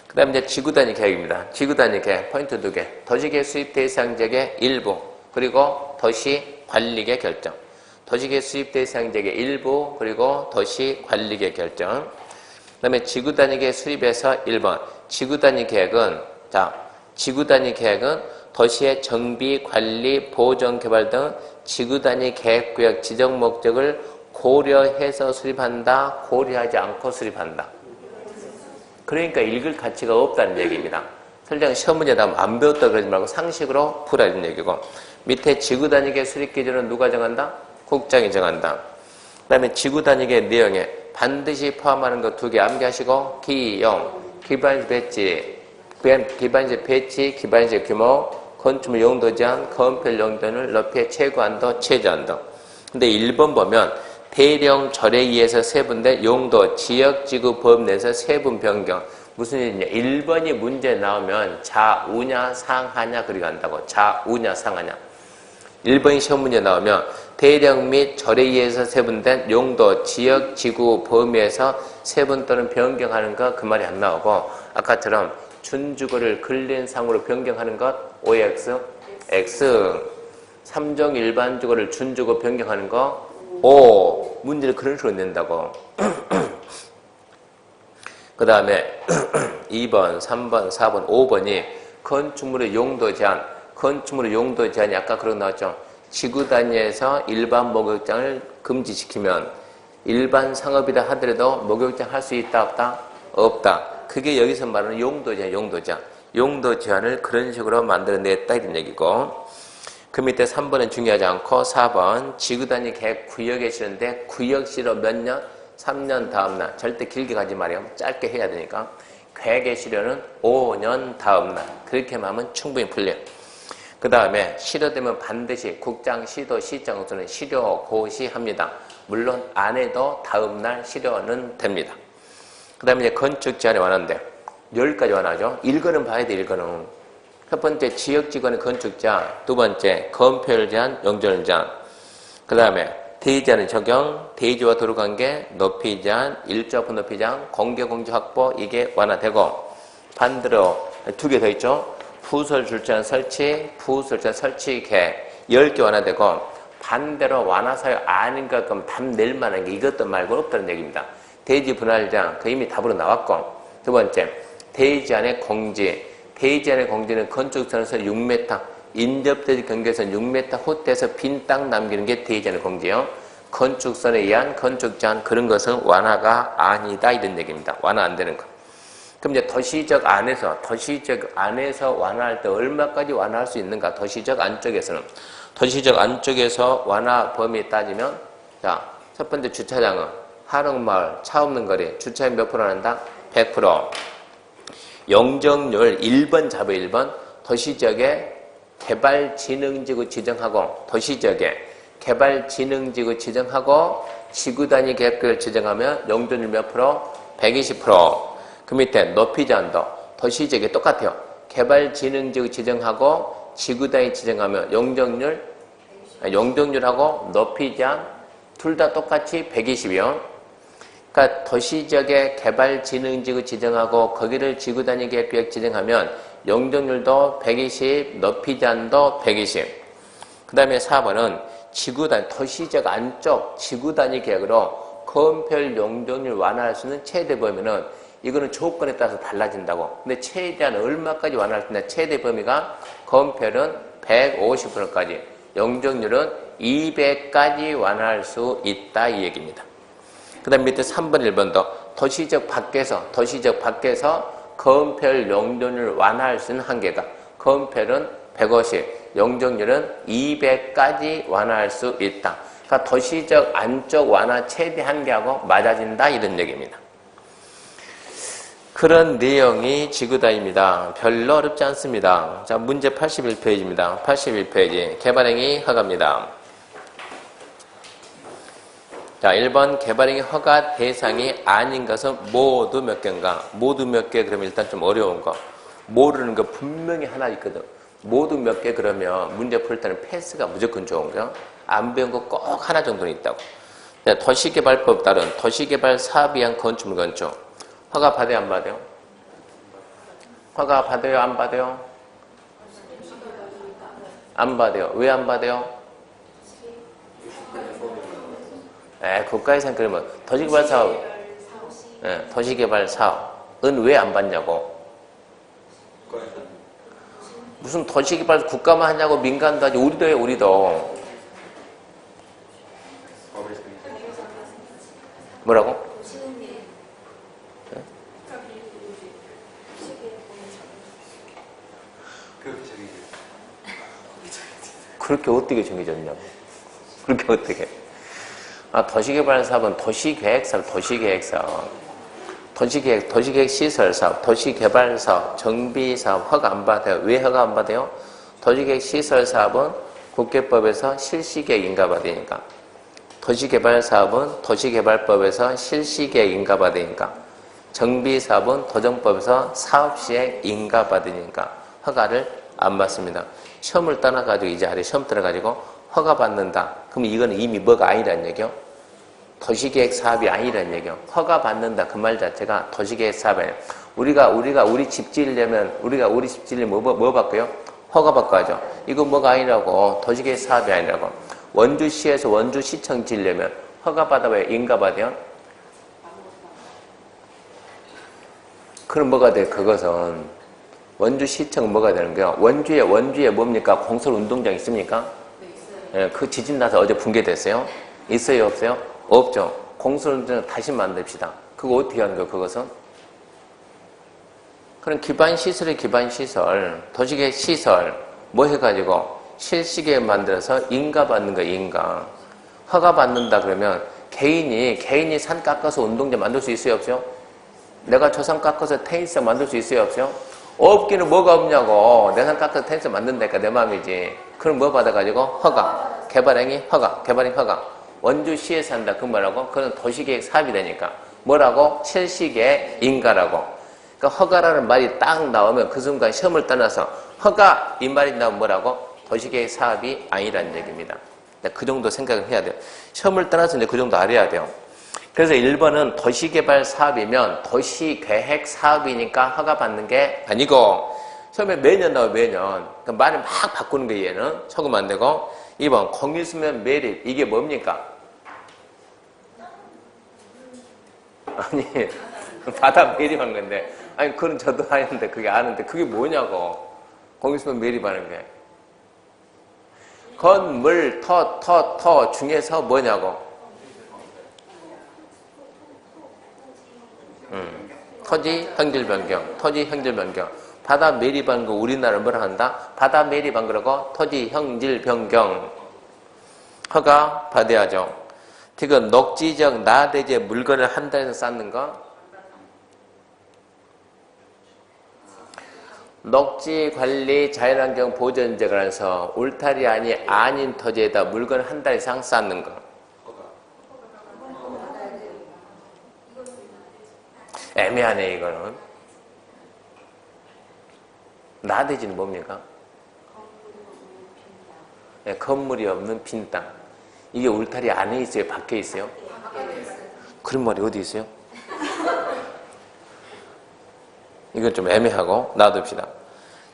그 다음에 이제 지구단위 계획입니다. 지구단위 계획 포인트 2개. 도시계획 수입 대상 지역의 일부 그리고 도시관리계 결정. 도시계획 수입 대상 지역의 일부 그리고 도시관리계 결정. 그 다음에 지구단위계획 수립에서 1번 지구단위 계획은 지구단위 계획은 도시의 정비, 관리, 보존, 개발 등 지구단위 계획구역 지정 목적을 고려해서 수립한다, 고려하지 않고 수립한다. 그러니까 읽을 가치가 없다는 얘기입니다. 설령 시험 문제 나오면 안 배웠다 그러지 말고 상식으로 풀어야는 얘기고, 밑에 지구단위계 수립 기준은 누가 정한다? 국장이 정한다. 그 다음에 지구단위계 내용에 반드시 포함하는 거 2개 암기하시고, 기용, 기반시 배치, 기반시 규모, 건축물 용도 제한, 건폐율 용도를 높여 최고한도, 최저한도. 근데 1번 보면 대령 절에 의해서 세분된 용도, 지역, 지구, 범 내에서 세분 변경. 무슨 일이냐? 1번이 문제 나오면 좌우냐, 상하냐, 그리 간다고. 좌우냐, 상하냐. 1번이 시험 문제 나오면 대령 및 절에 의해서 세분된 용도, 지역, 지구, 범위에서 세분 또는 변경하는 것, 그 말이 안 나오고, 아까처럼 준주거를 근린상으로 변경하는 것, OX, X. 3종 일반 주거를 준주거 변경하는 거, O. 문제를 그런 식으로 낸다고. 그 다음에 2번, 3번, 4번, 5번이 건축물의 용도 제한. 건축물의 용도 제한이 아까 그런 거 나왔죠. 지구 단위에서 일반 목욕장을 금지시키면 일반 상업이다 하더라도 목욕장 할 수 있다, 없다? 없다. 그게 여기서 말하는 용도 제한, 용도 제한. 용도 제한을 그런 식으로 만들어냈다 이런 얘기고, 그 밑에 3번은 중요하지 않고 4번 지구단위 계획 구역에 실는데 구역시로 몇 년? 3년 다음날. 절대 길게 가지 말아요. 짧게 해야 되니까. 계획의 실효는 5년 다음날. 그렇게만 하면 충분히 풀려요. 그 다음에 실효되면 반드시 국장, 시도, 시장으로는 실효, 고시합니다. 물론 안 해도 다음날 실효는 됩니다. 그 다음에 이제 건축 제한이 완화인데 10가지 완화죠. 1거는 봐야 돼, 1거는. 첫 번째, 지역지구의 건축 제한. 두 번째, 건폐율 제한, 용적률 제한. 그 다음에 대지 제한의 적용, 대지와 도로 관계, 높이 제한, 일조합 높이 제한, 공개 확보, 이게 완화되고, 반대로 2개 더 있죠. 부설 줄제한 설치, 부설 줄제한 설치 계획 10개 완화되고, 반대로 완화 사유 아닌 것 그럼 답 낼 만한 게 이것도 말고 없다는 얘기입니다. 대지 분할 제한, 그 이미 답으로 나왔고, 두 번째, 대지 제한의 공지. 대지 제한의 공지는 건축선에서 6m, 인접대지 경계선 6m 후대에서 빈 땅 남기는 게 대지 제한의 공지요. 건축선에 의한 건축 제한, 그런 것은 완화가 아니다 이런 얘기입니다. 완화 안 되는 거. 그럼 이제 도시적 안에서 완화할 때 얼마까지 완화할 수 있는가? 도시적 안쪽에서는. 도시적 안쪽에서 완화 범위 따지면, 자, 첫 번째 주차장은 한옥마을, 차 없는 거리, 주차율 몇 프로 한다? 100%. 용적률 1번 잡아 1번. 도시적에 개발진흥지구 지정하고, 도시적에 개발진흥지구 지정하고, 지구단위 계획을 지정하면 용적률 몇 프로? 120%. 그 밑에 높이 제한도 도시지역에 똑같아요. 개발진흥지구 지정하고 지구단위 지정하면 용적률하고 높이 제한 둘 다 똑같이 120이요. 그러니까 도시지역에 개발진흥지구 지정하고 거기를 지구단위 계획 지정하면 용적률도 120, 높이 제한도 120. 그 다음에 4번은 지구단 도시지역 안쪽 지구단위 계획으로 건폐율 용적률 완화할 수 있는 최대 범위는, 이거는 조건에 따라서 달라진다고. 근데 최대한 얼마까지 완화할 수 있냐? 최대 범위가 건폐율은 150%까지, 용적률은 200까지 완화할 수 있다 이 얘기입니다. 그 다음 밑에 3번, 1번도 도시적 밖에서 건폐율 용적률을 완화할 수 있는 한계가, 건폐율은 150, 용적률은 200까지 완화할 수 있다. 그러니까 도시적 안쪽 완화 최대 한계하고 맞아진다 이런 얘기입니다. 그런 내용이 지구단위입니다. 별로 어렵지 않습니다. 자, 문제 81페이지입니다. 81페이지. 개발행위 허가입니다. 자, 1번 개발행위 허가 대상이 아닌 것은 모두 몇 개인가? 모두 몇 개 그러면 일단 좀 어려운 거. 모르는 거 분명히 하나 있거든. 모두 몇 개 그러면 문제 풀 때는 패스가 무조건 좋은 거야. 안 배운 거 꼭 하나 정도는 있다고. 도시개발법 따른 도시개발 사업에 의한 건축물 건축. 허가 받아요, 안 받아요? 허가 받아요, 안 받아요? 안 받아요. 왜 안 받아요? 국가예산 그러면 도시개발 사업, 도시개발 사업은 왜 안 받냐고? 무슨 도시개발 국가만 하냐고 민간도 하지. 우리도 해, 우리도. 그렇게 어떻게 정해졌냐고. 그렇게 어떻게. 도시개발사업은 도시계획사업, 도시계획시설사업, 도시개발사업, 정비사업 허가 안 받아요. 왜 허가 안 받아요? 도시계획시설사업은 국계법에서 실시계획 인가받으니까. 도시개발사업은 도시개발법에서 실시계획 인가받으니까. 정비사업은 도정법에서 사업시행 인가받으니까 허가를 안 받습니다. 시험을 떠나가지고 이 자리에 시험 떠나가지고 허가 받는다. 그럼 이거는 이미 뭐가 아니란 얘기요? 도시계획 사업이 아니란 얘기요. 허가 받는다. 그 말 자체가 도시계획 사업이 아니에요. 우리가 우리 집 지으려면 우리 집 지으려면 뭐 받고요? 허가 받고 하죠. 이거 뭐가 아니라고. 도시계획 사업이 아니라고. 원주시에서 원주시청 지으려면 허가 받아봐야 인가 받아요? 그럼 뭐가 돼? 그것은 원주시청은 뭐가 되는 거예요? 원주에 뭡니까? 공설운동장 있습니까? 네, 있어요. 그 지진 나서 어제 붕괴됐어요? 있어요? 없어요? 없죠. 공설운동장 다시 만듭시다. 그거 어떻게 하는 거예요? 그것은? 그럼 기반시설의 기반시설, 도시계획 시설 뭐 해가지고 실시계획 만들어서 인가 받는 거예요. 인가. 허가 받는다 그러면 개인이 산 깎아서 운동장 만들 수 있어요? 없어요? 내가 저 산 깎아서 테니스장 만들 수 있어요? 없어요? 없기는 뭐가 없냐고. 내 산 깎아서 테니스 만든다니까 내 마음이지. 그럼 뭐 받아가지고? 허가. 개발행위 허가. 개발행위 허가. 원주시에서 한다. 그 뭐라고? 그건 도시계획 사업이 되니까. 뭐라고? 실시계획 인가라고. 그러니까 허가라는 말이 딱 나오면 그 순간 시험을 떠나서 허가 이 말이 나오면 뭐라고? 도시계획 사업이 아니라는 얘기입니다. 그 정도 생각을 해야 돼요. 시험을 떠나서 이제 그 정도 알아야 돼요. 그래서 1번은 도시개발 사업이면 도시계획 사업이니까 허가 받는 게 아니고 처음에 매년 나와요. 매년. 그 말을 막 바꾸는 거예요. 얘는. 속으면 안 되고 2번 공유수면 매립. 이게 뭡니까? 아니 바다 매립한 건데 아니 그건 저도 아는데 그게 아는데 그게 뭐냐고. 공유수면 매립하는 게 건물 터 중에서 뭐냐고. 토지 형질 변경. 바다 매립한 거 우리나라 뭐라 한다? 바다 매립한 거라고 토지 형질 변경. 허가 받아야죠. 지금 녹지적 나대지에 물건을 한 달에서 쌓는 거. 녹지관리 자연환경 보전제 관해서 울타리 아닌 토지에다 물건을 한 달 이상 쌓는 거. 애매하네 이거는. 나대지는 뭡니까? 네, 건물이 없는 빈 땅. 이게 울타리 안에 있어요? 밖에 있어요? 그런 말이 어디 있어요? 이건 좀 애매하고 놔둡시다.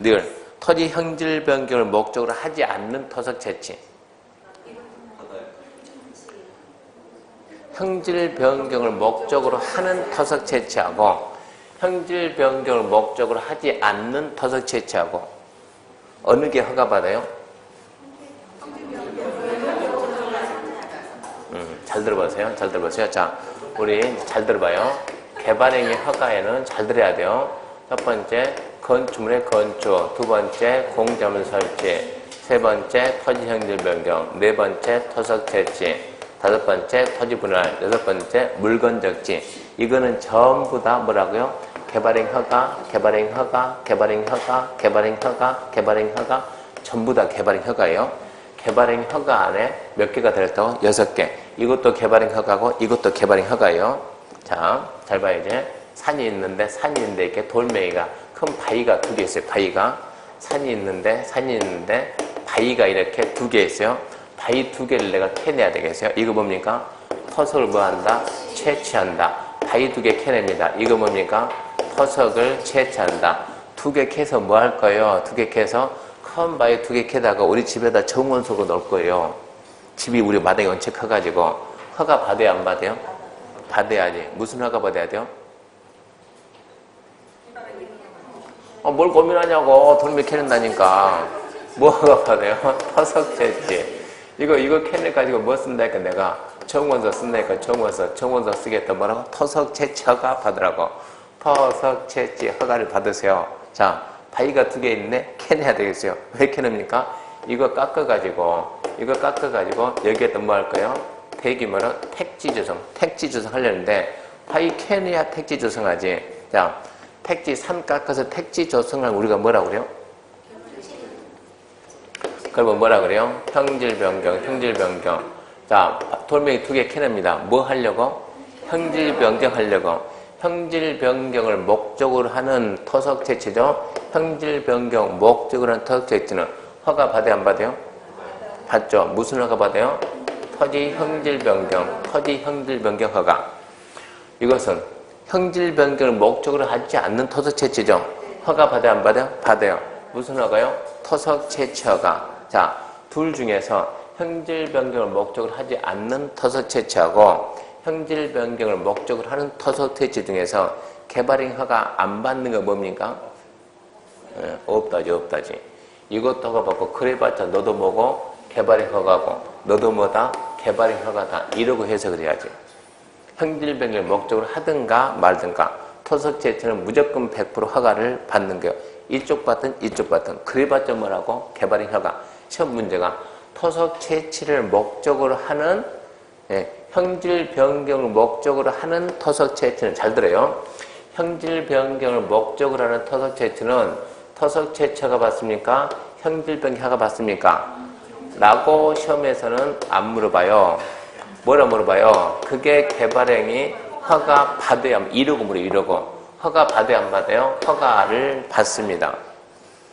늘 토지 형질 변경을 목적으로 하지 않는 토석 채취. 형질 변경을 목적으로 하는 토석 채취하고 형질 변경을 목적으로 하지 않는 토석 채취하고 어느 게 허가받아요? 잘 들어보세요. 잘 들어보세요. 자, 우리 잘 들어봐요. 개발행위 허가에는 잘 들어야 돼요. 첫 번째, 건축물의 건축. 두 번째, 공자문 설치. 세 번째, 토지 형질 변경. 네 번째, 토석 채취. 다섯 번째, 토지 분할. 여섯 번째, 물건 적지. 이거는 전부 다 뭐라고요? 개발행 허가, 개발행 허가, 개발행 허가, 개발행 허가, 개발행 허가. 전부 다 개발행 허가예요. 개발행 허가 안에 몇 개가 들었다고? 6개. 이것도 개발행 허가고 이것도 개발행 허가예요. 자, 잘 봐요 이제. 산이 있는데 이렇게 돌멩이가 큰 바위가 2개 있어요. 바위가. 산이 있는데 바위가 이렇게 2개 있어요. 바위 2개를 내가 캐내야 되겠어요. 이거 뭡니까? 토석을 뭐 한다? 채취한다. 바위 2개 캐냅니다. 이거 뭡니까? 토석을 채취한다. 2개 캐서 뭐 할 거예요? 2개 캐서 큰 바위 2개 캐다가 우리 집에다 정원석으로 넣을 거예요. 집이 우리 마당이 원체 커가지고. 허가 받아야 안 받아요? 받아야지. 무슨 허가 받아야 돼요? 뭘 고민하냐고. 돌멩이 캐낸다니까. 뭐 허가 받아요? 토석 채취. 이거 캐내가지고 뭐 쓴다니까 내가 정원서 쓴다니까 정원서 쓰겠다. 뭐라고? 토석 채취 허가 받으라고. 토석 채취 허가를 받으세요. 자, 파이가 2개 있네? 캔해야 되겠어요. 왜 캔합니까? 이거 깎아가지고 여기에다 뭐 할 거예요? 대규모로 택지 조성 하려는데 파이 캔해야 택지 조성하지. 자, 택지 3 깎아서 택지 조성을 우리가 뭐라고 그래요? 그러면 뭐라 그래요? 형질 변경. 자, 돌멩이 2개 캔합니다. 뭐 하려고? 형질 변경 하려고. 형질 변경을 목적으로 하는 토속 채취죠. 형질 변경 목적으로 하는 토속 채취는 허가 받아요, 안 받아요? 받죠. 무슨 허가 받아요? 토지 형질 변경 허가. 이것은 형질 변경을 목적으로 하지 않는 토속 채취죠. 허가 받아요, 안 받아요? 받아요. 무슨 허가요? 토속 채취 허가. 자, 둘 중에서 형질 변경을 목적으로 하지 않는 토속 채취하고 형질 변경을 목적으로 하는 토속 채취 중에서 개발행 허가 안 받는 거 뭡니까? 없다지. 이것도 허가 받고 그래봤자 너도 뭐고 개발행 허가고 너도 뭐다? 개발행 허가다. 이러고 해석을 해야지. 형질 변경을 목적으로 하든가 말든가 토속 채취는 무조건 100% 허가를 받는 거예요. 이쪽 받든 그래봤자 뭐라고? 개발행 허가. 시험 문제가 토속 채취를 목적으로 하는 형질 변경을 목적으로 하는 토속 채취는 잘 들어요. 형질 변경을 목적으로 하는 토속 채취는 토속 채취가 받습니까? 형질 변경가 받습니까? 라고 시험에서는 안 물어봐요. 뭐라 물어봐요? 그게 개발행위 허가 받아야 이러고 물어요. 이러고 허가 받아야 안 받아요? 허가를 받습니다.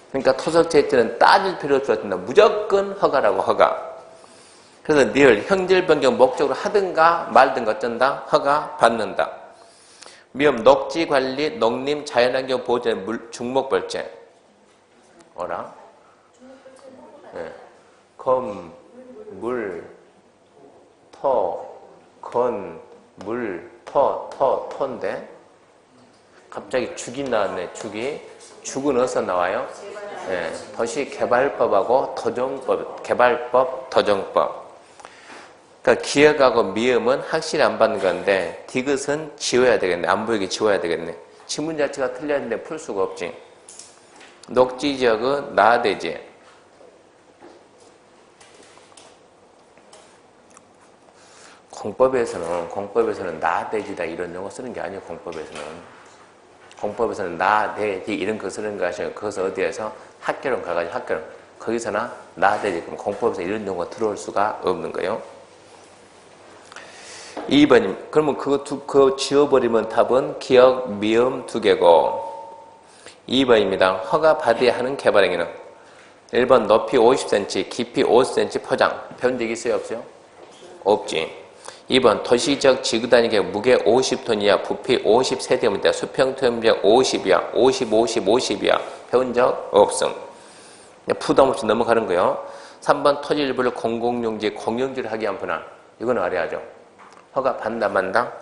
그러니까 토속 채취는 따질 필요 없습니다. 무조건 허가라고 허가. 그래서 늘 형질 변경 목적으로 하든가 말든가 어쩐다? 허가 받는다. 미음 녹지 관리 농림 자연환경 보존 중목벌제. 뭐라? 네. 검, 물, 토, 건, 물, 토인데 갑자기 죽이 나왔네. 죽은 어디서 나와요? 네, 도시개발법하고 개발법, 도정법. 그러니까 기억하고 미음은 확실히 안 받는 건데 디귿은 지워야 되겠네. 안 보이게 지워야 되겠네. 지문 자체가 틀렸는데 풀 수가 없지. 녹지지역은 나대지. 공법에서는 나대지다 이런 용어 쓰는 게 아니에요. 공법에서는 나대지 이런 거 쓰는 거 아시죠? 그것은 어디에서? 학교론 가가지고 학교론. 거기서나 나대지. 그럼 공법에서 이런 용어 들어올 수가 없는 거예요. 2번. 그러면 그거 지워버리면 답은 기억, 미음 2개고 2번입니다. 허가 받아야 하는 개발행위는 1번 높이 50cm, 깊이 50cm 포장. 배운 적 있어요? 없어요? 없지. 2번 도시적 지구단위 계획 무게 50톤 이하, 부피 50세제곱미터, 수평토면적 50이야. 50이야. 배운 적 없음. 부담 없이 넘어가는 거예요. 3번 토지 일부를 공공용지, 공용지를 하기 한 분할. 이건 알아야죠. 허가 받는다, 만다?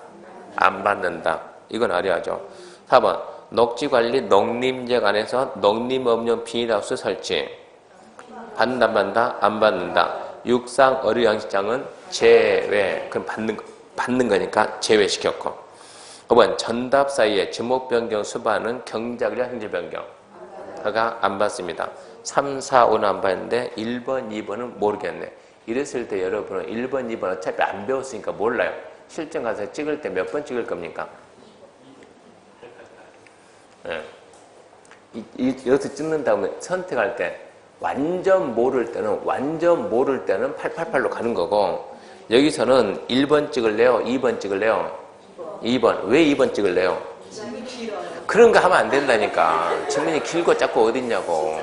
안 받는다. 이건 알아야죠. 4번 녹지관리 농림지역 안에서 농림업용 비닐하우스 설치. 받는다, 만다? 안 받는다. 육상 어류 양식장은 제외. 그럼 받는 거니까 제외시켰고. 5번 전답 사이에 지목 변경 수반은 경작이나 형질 변경. 허가 안 받습니다. 3, 4, 5는 안 받는데 1번, 2번은 모르겠네. 이랬을 때 여러분은 1번, 2번 어차피 안 배웠으니까 몰라요. 실전 가서 찍을 때 몇 번 찍을 겁니까? 네. 여기서 찍는 다음에 선택할 때 완전 모를 때는 888로 가는 거고 여기서는 1번 찍을래요? 2번 찍을래요? 2번. 왜 2번 찍을래요? 그런 거 하면 안 된다니까. 지문이 길고 작고 어딨냐고.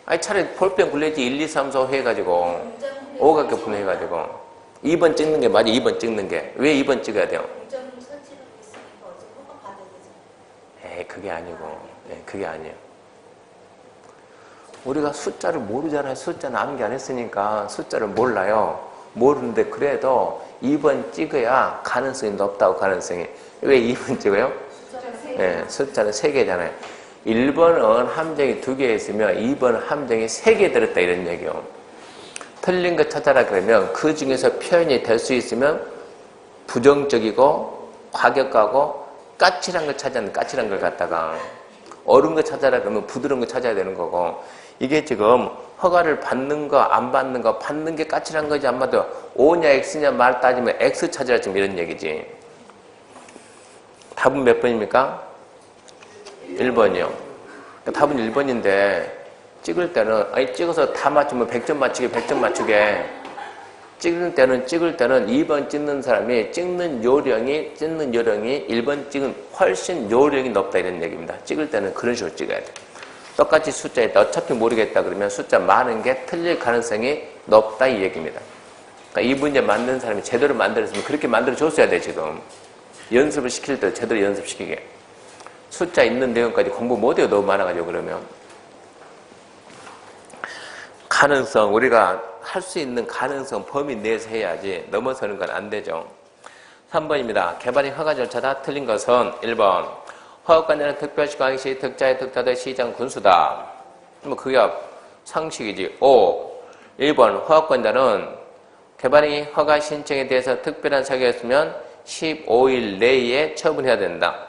아니 차라리 볼펜 굴레지 1, 2, 3, 4 해가지고 5각격 분해해가지고 2번 찍는 게 맞아. 2번 찍는 게. 왜 2번 찍어야 돼요? 에이 그게 아니고. 그게 아니에요. 우리가 숫자를 모르잖아요. 숫자는 암기 안 했으니까 숫자를 몰라요. 모르는데 그래도 2번 찍어야 가능성이 높다고 가능성이. 왜 2번 찍어요? 숫자는 3개잖아요. 1번은 함정이 2개 있으면 2번은 함정이 3개 들었다 이런 얘기예요. 틀린 거 찾아라 그러면 그 중에서 표현이 될 수 있으면 부정적이고 과격하고 까칠한 걸 찾았는데 까칠한 걸 갖다가 얼은 거 찾아라 그러면 부드러운 거 찾아야 되는 거고, 이게 지금 허가를 받는 거 안 받는 거, 받는 게 까칠한 거지 안 받아 O냐 X냐 말 따지면 X 찾으라 지금 이런 얘기지. 답은 몇 번입니까? 1번이요. 답은 1번인데 찍을 때는 아니 찍어서 다 맞추면 100점 맞추게 100점 맞추게 찍을 때는 2번 찍는 사람이 찍는 요령이 1번 찍은 훨씬 요령이 높다 이런 얘기입니다. 찍을 때는 그런 식으로 찍어야 돼. 똑같이 숫자에 어차피 모르겠다 그러면 숫자 많은 게 틀릴 가능성이 높다 이 얘기입니다. 그러니까 이 문제 만든 사람이 제대로 만들었으면 그렇게 만들어줬어야 돼. 지금 연습을 시킬 때 제대로 연습시키게. 숫자 있는 내용까지 공부 못해요. 너무 많아가지고. 그러면 가능성, 우리가 할 수 있는 가능성 범위 내에서 해야지 넘어서는 건 안 되죠. 3번입니다. 개발인 허가 절차다. 틀린 것은 1번 허가관자는 특별시 광역시 특자의 특자의 시장 군수다. 뭐 그게 상식이지. 1번 허가관자는 개발인이 허가 신청에 대해서 특별한 사유가 있으면 15일 내에 처분해야 된다.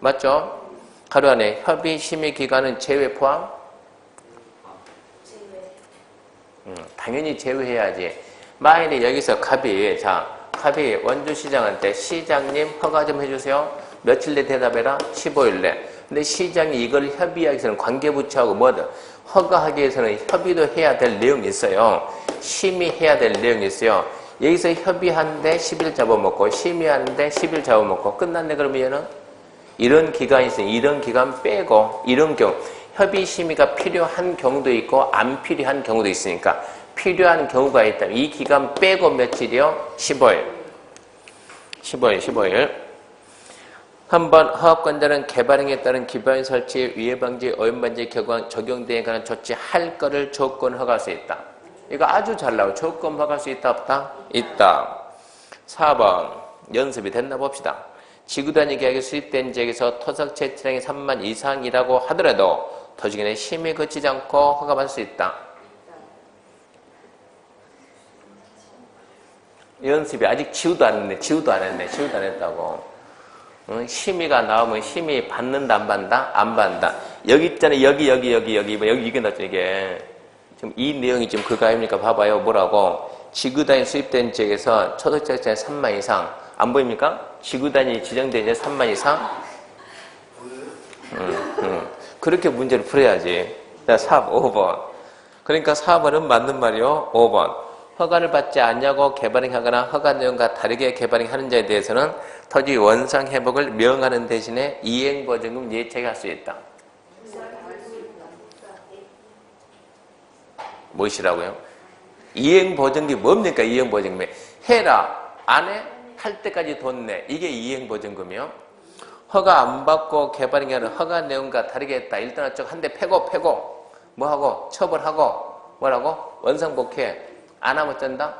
맞죠? 하루 안에 협의 심의 기간은 제외 포함? 당연히 제외해야지. 만일에 여기서 갑이 원주시장한테 시장님 허가 좀 해주세요. 며칠 내 대답해라? 15일 내. 근데 시장이 이걸 협의하기 위해서는 관계부처하고 뭐든 허가하기 위해서는 협의도 해야 될 내용이 있어요. 심의해야 될 내용이 있어요. 여기서 협의하는데 10일 잡아먹고 심의하는데 10일 잡아먹고 끝났네. 그러면 얘는 이런 기간이 있어요. 이런 기간 빼고 이런 경우 협의 심의가 필요한 경우도 있고 안 필요한 경우도 있으니까 필요한 경우가 있다면 이 기간 빼고 며칠이요? 15일. 15일. 한번 허업권자는 개발행에 따른 기반 설치, 위해 방지, 오염 방지 적용대에 관한 조치할 거를 조건 허가할 수 있다. 이거 아주 잘 나와요. 조건 허가할 수 있다 없다? 있다. 4번 연습이 됐나 봅시다. 지구단위 계약이 수립된 지역에서 토석 채취량이 3만 이상이라고 하더라도 토지기간에 심의 거치지 않고 허가받을 수 있다. 연습이 아직 지우도 안 했다고. 심의가 나오면 심의 받는다 안 받는다? 안 받는다. 여기 있잖아요. 여기 이게 나죠. 이게 지금 이 내용이 지금 그거 아닙니까? 봐봐요. 뭐라고? 지구단위 수립된 지역에서 토석 채취량이 3만 이상. 안 보입니까? 지구단위 지정된 지역 3만 이상? 그렇게 문제를 풀어야지. 5번. 그러니까 4번은 맞는 말이요. 5번. 허가를 받지 않냐고 개발행하거나 허가 내용과 다르게 개발행하는 자에 대해서는 토지 원상 회복을 명하는 대신에 이행보증금 예책할 수 있다. 무엇이라고요? 이행보증금이 뭡니까? 이행보증금이 해라. 안 해? 할 때까지 돈 내. 이게 이행보증금이요. 허가 안 받고 개발행하는 허가 내용과 다르게 했다. 일단 어쩌고 한 대 패고 뭐하고 처벌하고 뭐라고? 원상복귀해. 안 하면 쩐다?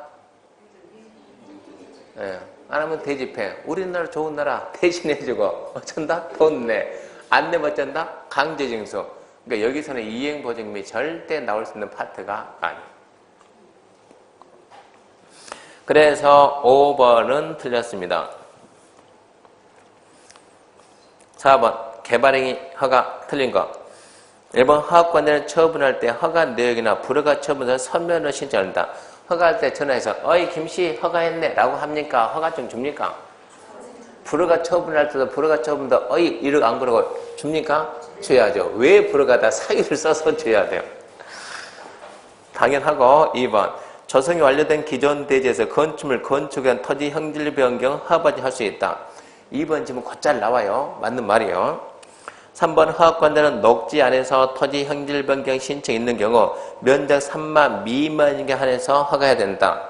예, 안 하면 대집해. 우리나라 좋은 나라 대신해주고 어쩐다? 돈 내. 안 내면 어쩐다? 강제징수. 그러니까 여기서는 이행보증금이 절대 나올 수 있는 파트가 아니에요. 그래서 5번은 틀렸습니다. 4번 개발행위 허가 틀린 거. 1번 허가권자는 처분할 때 허가 내역이나 불허가 처분서 서면으로 신청한다. 허가할 때 전화해서 어이 김씨 허가했네 라고 합니까? 허가증 줍니까? 불허가 처분할 때도 불허가 처분도 어이 이렇게 안 그러고 줍니까? 줘야죠. 왜 불허가다 사유를 써서 줘야 돼요. 당연하고 2번 조성이 완료된 기존 대지에서 건축물 건축한 토지 형질 변경 허가받이 할 수 있다. 2번 지금 곧잘 나와요. 맞는 말이요. 3번 허가권자는 녹지 안에서 토지 형질 변경 신청 있는 경우 면적 3만 미만인 게 한해서 허가해야 된다.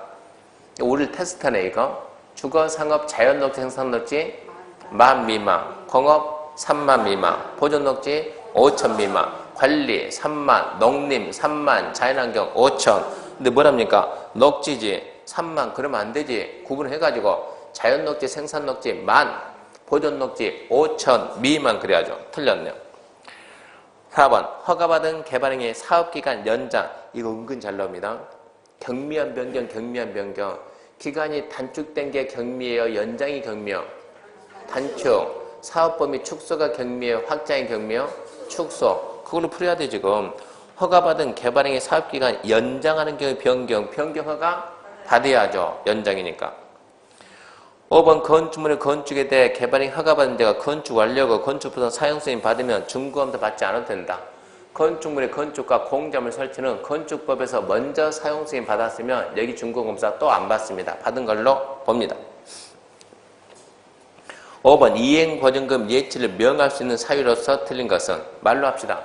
우리를 테스트하네 이거. 주거, 상업, 자연녹지, 생산녹지 1만 미만, 공업 3만 미만, 보존녹지 5천 미만, 관리 3만, 농림 3만, 자연환경 5천. 근데 뭐랍니까? 녹지지 3만 그러면 안 되지. 구분해가지고 자연녹지, 생산녹지 1만, 보존녹지 5천 미만 그래야죠. 틀렸네요. 4번 허가받은 개발행위 사업기간 연장. 이거 은근 잘 나옵니다. 경미한 변경. 기간이 단축된 게 경미예요? 연장이 경미요? 단축. 사업범위 축소가 경미예요? 확장이 경미요? 축소. 그걸로 풀어야 돼 지금. 허가받은 개발행위 사업기간 연장하는 경우 변경 허가 받아야죠. 연장이니까. 5번 건축물의 건축에 대해 개발행위 허가받은 데가 건축 완료고 건축부서 사용승인 받으면 중개검사 받지 않아도 된다. 건축물의 건축과 공작물 설치는 건축법에서 먼저 사용승인 받았으면 여기 중개검사 또 안 받습니다. 받은 걸로 봅니다. 5번 이행보증금 예치를 명할 수 있는 사유로서 틀린 것은 말로 합시다.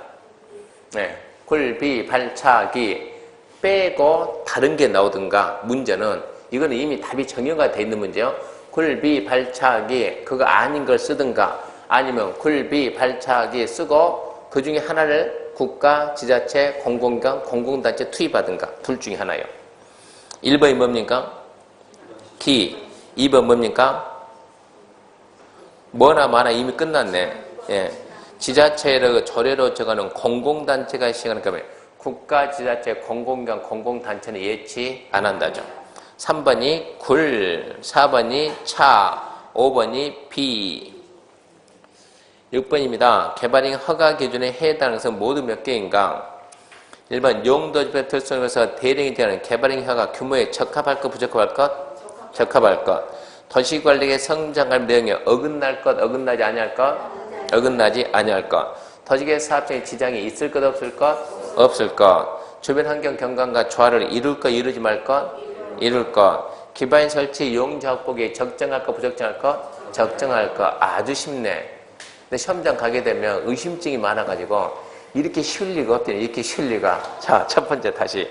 네. 굴비, 발차기 빼고 다른 게 나오든가 문제는 이거는 이미 답이 정형화 돼 있는 문제요. 굴비, 발차기 그거 아닌 걸 쓰든가 아니면 굴비, 발차기 쓰고 그 중에 하나를 국가, 지자체, 공공기관, 공공단체 투입하든가 둘 중에 하나예요. 1번이 뭡니까? 기. 2번 뭡니까? 뭐나 마나 이미 끝났네. 예. 지자체를 조례로 정하는 공공단체가 시행하는 경우에 국가, 지자체, 공공기관, 공공단체는 예치 안 한다죠. 3번이 굴, 4번이 차, 5번이 비. 6번입니다. 개발행 허가 기준에 해당하는 것은 모두 몇 개인가? 1번 용도집회 특성에서 대량이 되는 개발행 허가 규모에 적합할 것, 부적합할 것? 적합할 것. 도시관리의 성장할 내용에 어긋날 것, 어긋나지 아니할 것? 어긋나지 아니할 것. 도시계 사업장에 지장이 있을 것, 없을 것? 없을 것. 주변 환경 경관과 조화를 이룰 것, 이루지 말 것? 이룰 것. 기반 설치 용지 확보에 적정할 것, 부적정할 것? 적정할 것. 아주 쉽네. 근데 시험장 가게 되면 의심증이 많아가지고 이렇게 쉬울 리가 없더니 이렇게 쉬울 리가. 자, 첫 번째 다시.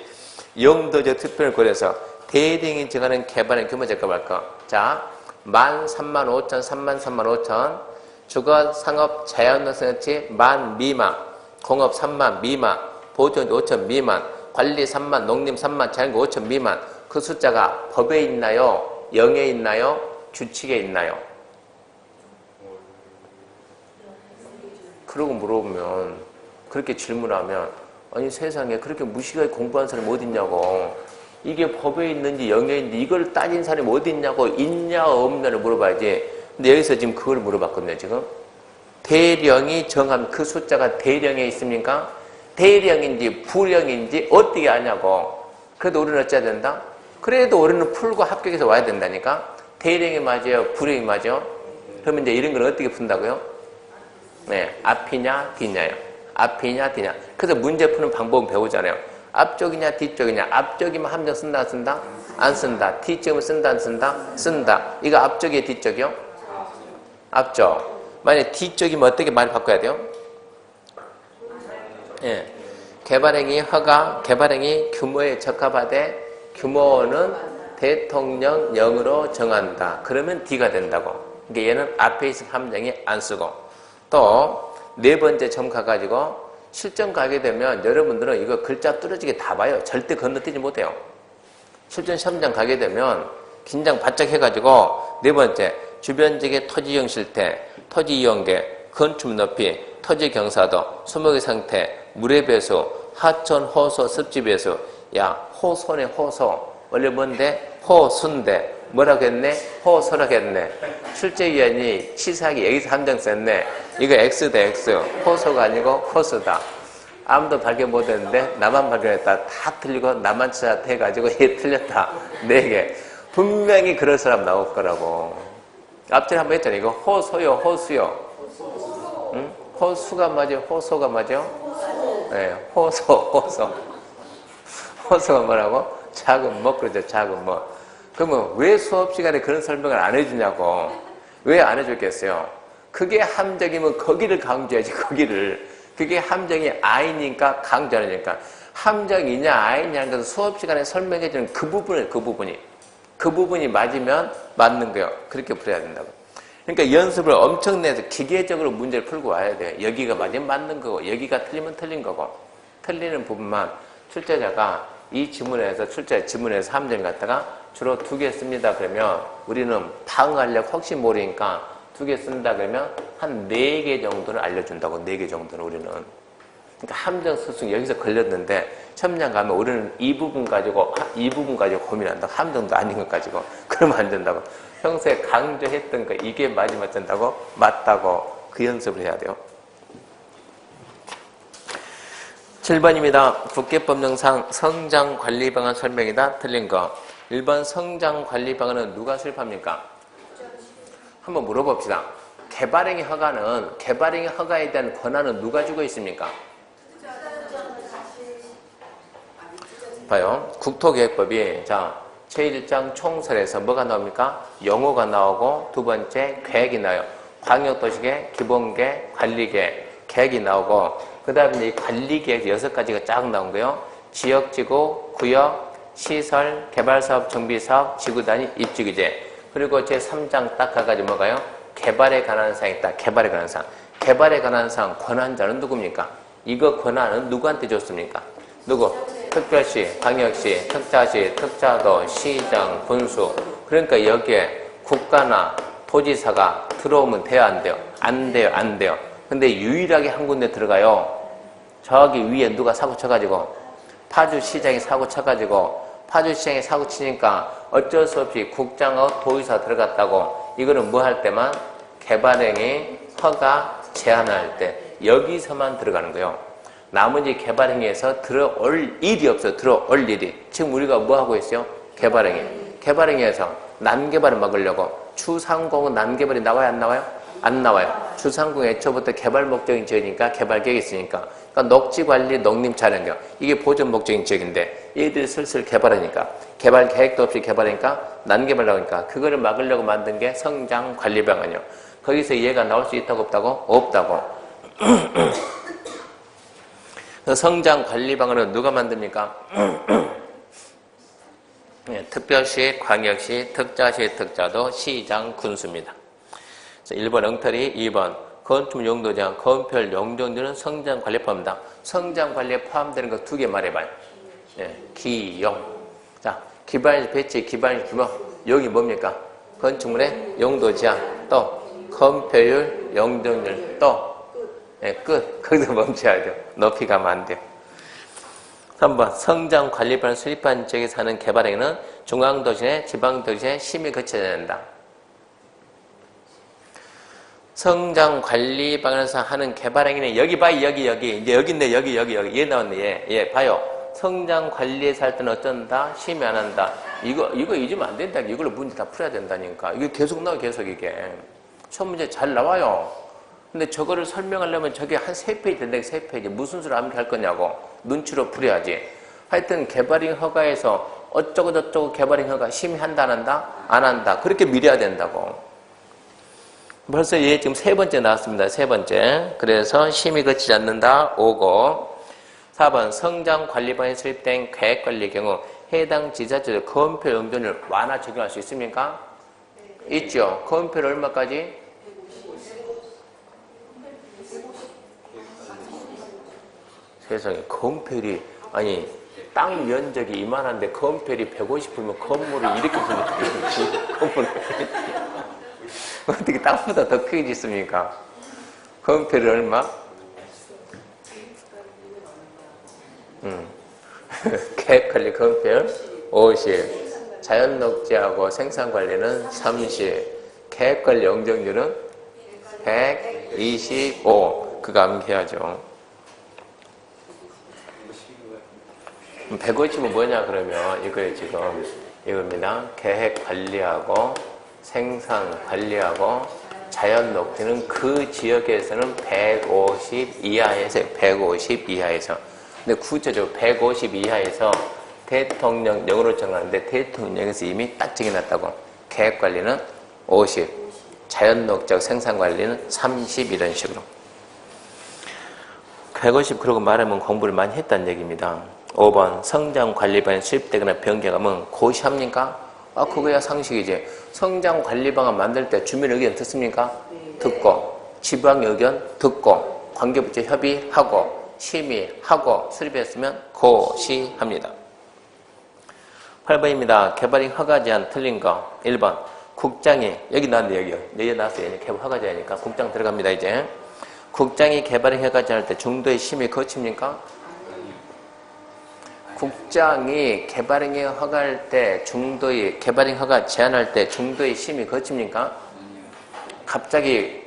용도적 특별을 고려해서 대량이 정하는 개발의 규모 적합할 것. 자, 13,500, 33,500. 주거, 상업, 자연노선업체 10,000 미만. 공업 3만 미만. 보존 5,000 미만. 관리 3만, 농림 3만, 자연고 5,000 미만. 그 숫자가 법에 있나요? 영에 있나요? 규칙에 있나요? 그러고 물어보면 그렇게 질문하면 아니 세상에 그렇게 무식하게 공부한 사람이 어디 있냐고. 이게 법에 있는지 영에 있는지 이걸 따진 사람이 어디 있냐고. 있냐 없냐를 물어봐야지. 근데 여기서 지금 그걸 물어봤거든요. 지금 대령이 정한 그 숫자가 대령에 있습니까? 대령인지 불령인지 어떻게 아냐고. 그래도 우리는 어찌해야 된다? 그래도 우리는 풀고 합격해서 와야 된다니까. 대령이 맞아요? 불령이 맞아요? 그러면 이제 이런 걸 어떻게 푼다고요? 네, 앞이냐 뒤냐요. 앞이냐 뒤냐. 그래서 문제 푸는 방법은 배우잖아요. 앞쪽이냐 뒤쪽이냐. 앞쪽이면 함정 쓴다 안 쓴다? 안 쓴다. 뒤쪽이면 쓴다 안 쓴다? 쓴다. 이거 앞쪽이에요 뒤쪽이요? 앞쪽. 만약에 뒤쪽이면 어떻게 많이 바꿔야 돼요? 예. 개발행위 허가, 개발행위 규모에 적합하되 규모는 대통령령으로 정한다. 그러면 D가 된다고. 그러니까 얘는 앞에 있을 함정이 안 쓰고. 또 네 번째 점 가가지고 실전 가게 되면 여러분들은 이거 글자 뚫어지게 다 봐요. 절대 건너뛰지 못해요. 실전 시험장 가게 되면 긴장 바짝 해가지고 네 번째 주변지역의 토지 이용 실태, 토지 이용계, 건축 높이, 토지 경사도, 수목의 상태, 물의 배수, 하천, 호소, 습지 배수. 야, 호소네 호소. 원래 뭔데? 호수인데 뭐라고 했네? 호소라고 했네. 출제위원이 치사하게 여기서 함정 썼네. 이거 X다 X. 호소가 아니고 호수다. 아무도 발견 못했는데 나만 발견했다. 다 틀리고 나만 치사해가지고 얘 틀렸다. 4개. 분명히 그럴 사람 나올 거라고. 앞전에 한번 했잖아요. 이거 호소요 호수요. 응? 호수가 맞아요? 호소가 맞아요? 네, 호소. 호소가 뭐라고? 작은 뭐, 그러죠. 작은 뭐. 그러면 왜 수업 시간에 그런 설명을 안 해주냐고. 왜 안 해줬겠어요? 그게 함정이면 거기를 강조해야지, 거기를. 그게 함정이 아니니까 강조하니까. 함정이냐, 아니냐는 것은 수업 시간에 설명해주는 그 부분이. 그 부분이 맞으면 맞는 거예요. 그렇게 풀어야 된다고. 그러니까 연습을 엄청 내서 기계적으로 문제를 풀고 와야 돼요. 여기가 맞으면 맞는 거고, 여기가 틀리면 틀린 거고. 틀리는 부분만 출제자가 이 지문에서 출제 지문에서 함정 갖다가 주로 2개 씁니다. 그러면 우리는 방어하려고 혹시 모르니까 2개 쓴다 그러면 한 4개 정도는 알려준다고. 4개 정도는 우리는. 그러니까 함정 수승 여기서 걸렸는데 시험장 가면 우리는 이 부분 가지고 고민한다. 함정도 아닌 것 가지고. 그러면 안 된다고. 평소에 강조했던 거 이게 맞으면 된다고? 맞다고. 그 연습을 해야 돼요. 7번입니다. 국계법령상 성장관리 방안 설명이다. 틀린 거. 1번 성장관리 방안은 누가 수립합니까? 한번 물어봅시다. 개발행위 허가에 대한 권한은 누가 주고 있습니까? 봐요. 국토계획법이 제1장 총설에서 뭐가 나옵니까? 용어가 나오고 두 번째 계획이 나와요. 광역도시계획, 기본계획, 관리계획, 계획이 나오고 그 다음에 이 관리계획 6가지가 쫙 나온 거예요. 지역지구, 구역, 시설, 개발사업, 정비사업, 지구단위, 입지규제. 그리고 제3장 딱 가가지고 뭐가요? 개발에 관한 사항이 있다. 개발에 관한 사항. 개발에 관한 사항 권한자는 누굽니까? 이거 권한은 누구한테 줬습니까? 누구? 특별시, 광역시, 특자시, 특자도, 시장, 군수. 그러니까 여기에 국가나 도지사가 들어오면 돼요, 안 돼요? 안 돼요, 안 돼요. 근데 유일하게 한 군데 들어가요. 저기 위에 누가 사고 쳐가지고 파주시장이 사고 쳐가지고 파주시장이 사고 치니까 어쩔 수 없이 국장하고 도지사 들어갔다고. 이거는 뭐 할 때만? 개발행위 허가 제한할 때 여기서만 들어가는 거예요. 나머지 개발행위에서 들어올 일이 없어요. 들어올 일이. 지금 우리가 뭐 하고 있어요? 개발행위. 개발행위에서 난개발을 막으려고 추상공은 난개발이 나와요? 안 나와요? 안 나와요. 추상공 애초부터 개발 목적인 지역이니까 개발계획이 있으니까. 그러니까 녹지관리, 농림차량경 이게 보전 목적인 지역인데 얘들이 슬슬 개발하니까 개발 계획도 없이 개발하니까 난개발 나오니까 그거를 막으려고 만든 게 성장관리방안이요. 거기서 얘가 나올 수 있다고 없다고? 없다고. 성장관리방안은 누가 만듭니까? 특별시, 광역시, 특자시, 특자도, 시장, 군수입니다. 1번 엉터리, 2번 건축 용도 제한, 건폐율, 용적률은 성장관리에 포함합니다. 성장관리에 포함되는 거 2개 말해봐요. 기용. 자, 기반시 배치, 기반시 규모. 여기 뭡니까? 건축물의 용도 제한, 또 건폐율, 용적률, 또 끝. 거기서 멈춰야 돼요. 높이 가면 안 돼요. 3번 성장관리반을 수립한 지역에 사는 개발행위는 중앙도시내 지방도시에 심의 거쳐야 된다. 성장관리방안에서 하는 개발행위는 여기 봐요. 여기 이제 여기인데 여기 얘 나왔네. 얘 봐요. 성장관리에서 할 때는 어쩐다? 심의 안 한다. 이거 잊으면 안 된다. 이걸로 문제 다 풀어야 된다니까. 이거 계속 나와 계속 이게. 시험 문제 잘 나와요. 근데 저거를 설명하려면 저게 한 3페이지 된다. 3페이지. 무슨 수를 암기할 거냐고. 눈치로 풀어야지. 하여튼 개발행 허가에서 어쩌고 저쩌고 개발행 허가 심의한다 안 한다? 안 한다. 그렇게 미뤄야 된다고. 벌써 얘 지금 3번째 나왔습니다. 3번째. 그래서 심의 거치지 않는다. 5고. 4번 성장관리방에 수립된 계획관리의 경우 해당 지자체의 건폐 용적률 완화 적용할 수 있습니까? 있죠. 건폐를 얼마까지? 세상에 건폐율이 아니 땅 면적이 이만한데 건폐율이 150이면 건물을 이렇게 짓는 건물을 어떻게 땅보다 더 크게 짓습니까? 건폐율 얼마? 계획관리 건폐율 50, 자연녹지하고 생산관리는 30, 계획관리 용적률은 125. 그거 암기해야죠. 150은 뭐냐 그러면 이거에 지금 이겁니다. 계획 관리하고 생산 관리하고 자연 녹지는 그 지역에서는 150 이하에서 150 이하에서. 근데 구체적으로 150 이하에서 대통령령으로 정하는데 대통령에서 이미 딱 정해놨다고. 계획 관리는 50, 자연 녹지 생산 관리는 30 이런 식으로. 150 그러고 말하면 공부를 많이 했다는 얘기입니다. 5번 성장관리방안에 수립되거나 변경하면 고시합니까? 그거야 상식이지. 성장관리방안 만들 때 주민 의견 듣습니까? 듣고 지방 의견 듣고 관계부처 협의하고 심의하고 수립했으면 고시합니다. 8번입니다. 개발행 허가 제한 틀린 거. 1번 국장이 여기 나왔네. 여기 나왔어요. 개발 허가 제한이니까 국장 들어갑니다. 이제 국장이 개발행 허가 제한할 때 중도의 심의 거칩니까? 국장이 개발행위 허가할 때 중도의 개발행 허가 제한할 때 중도의 심의 거칩니까? 갑자기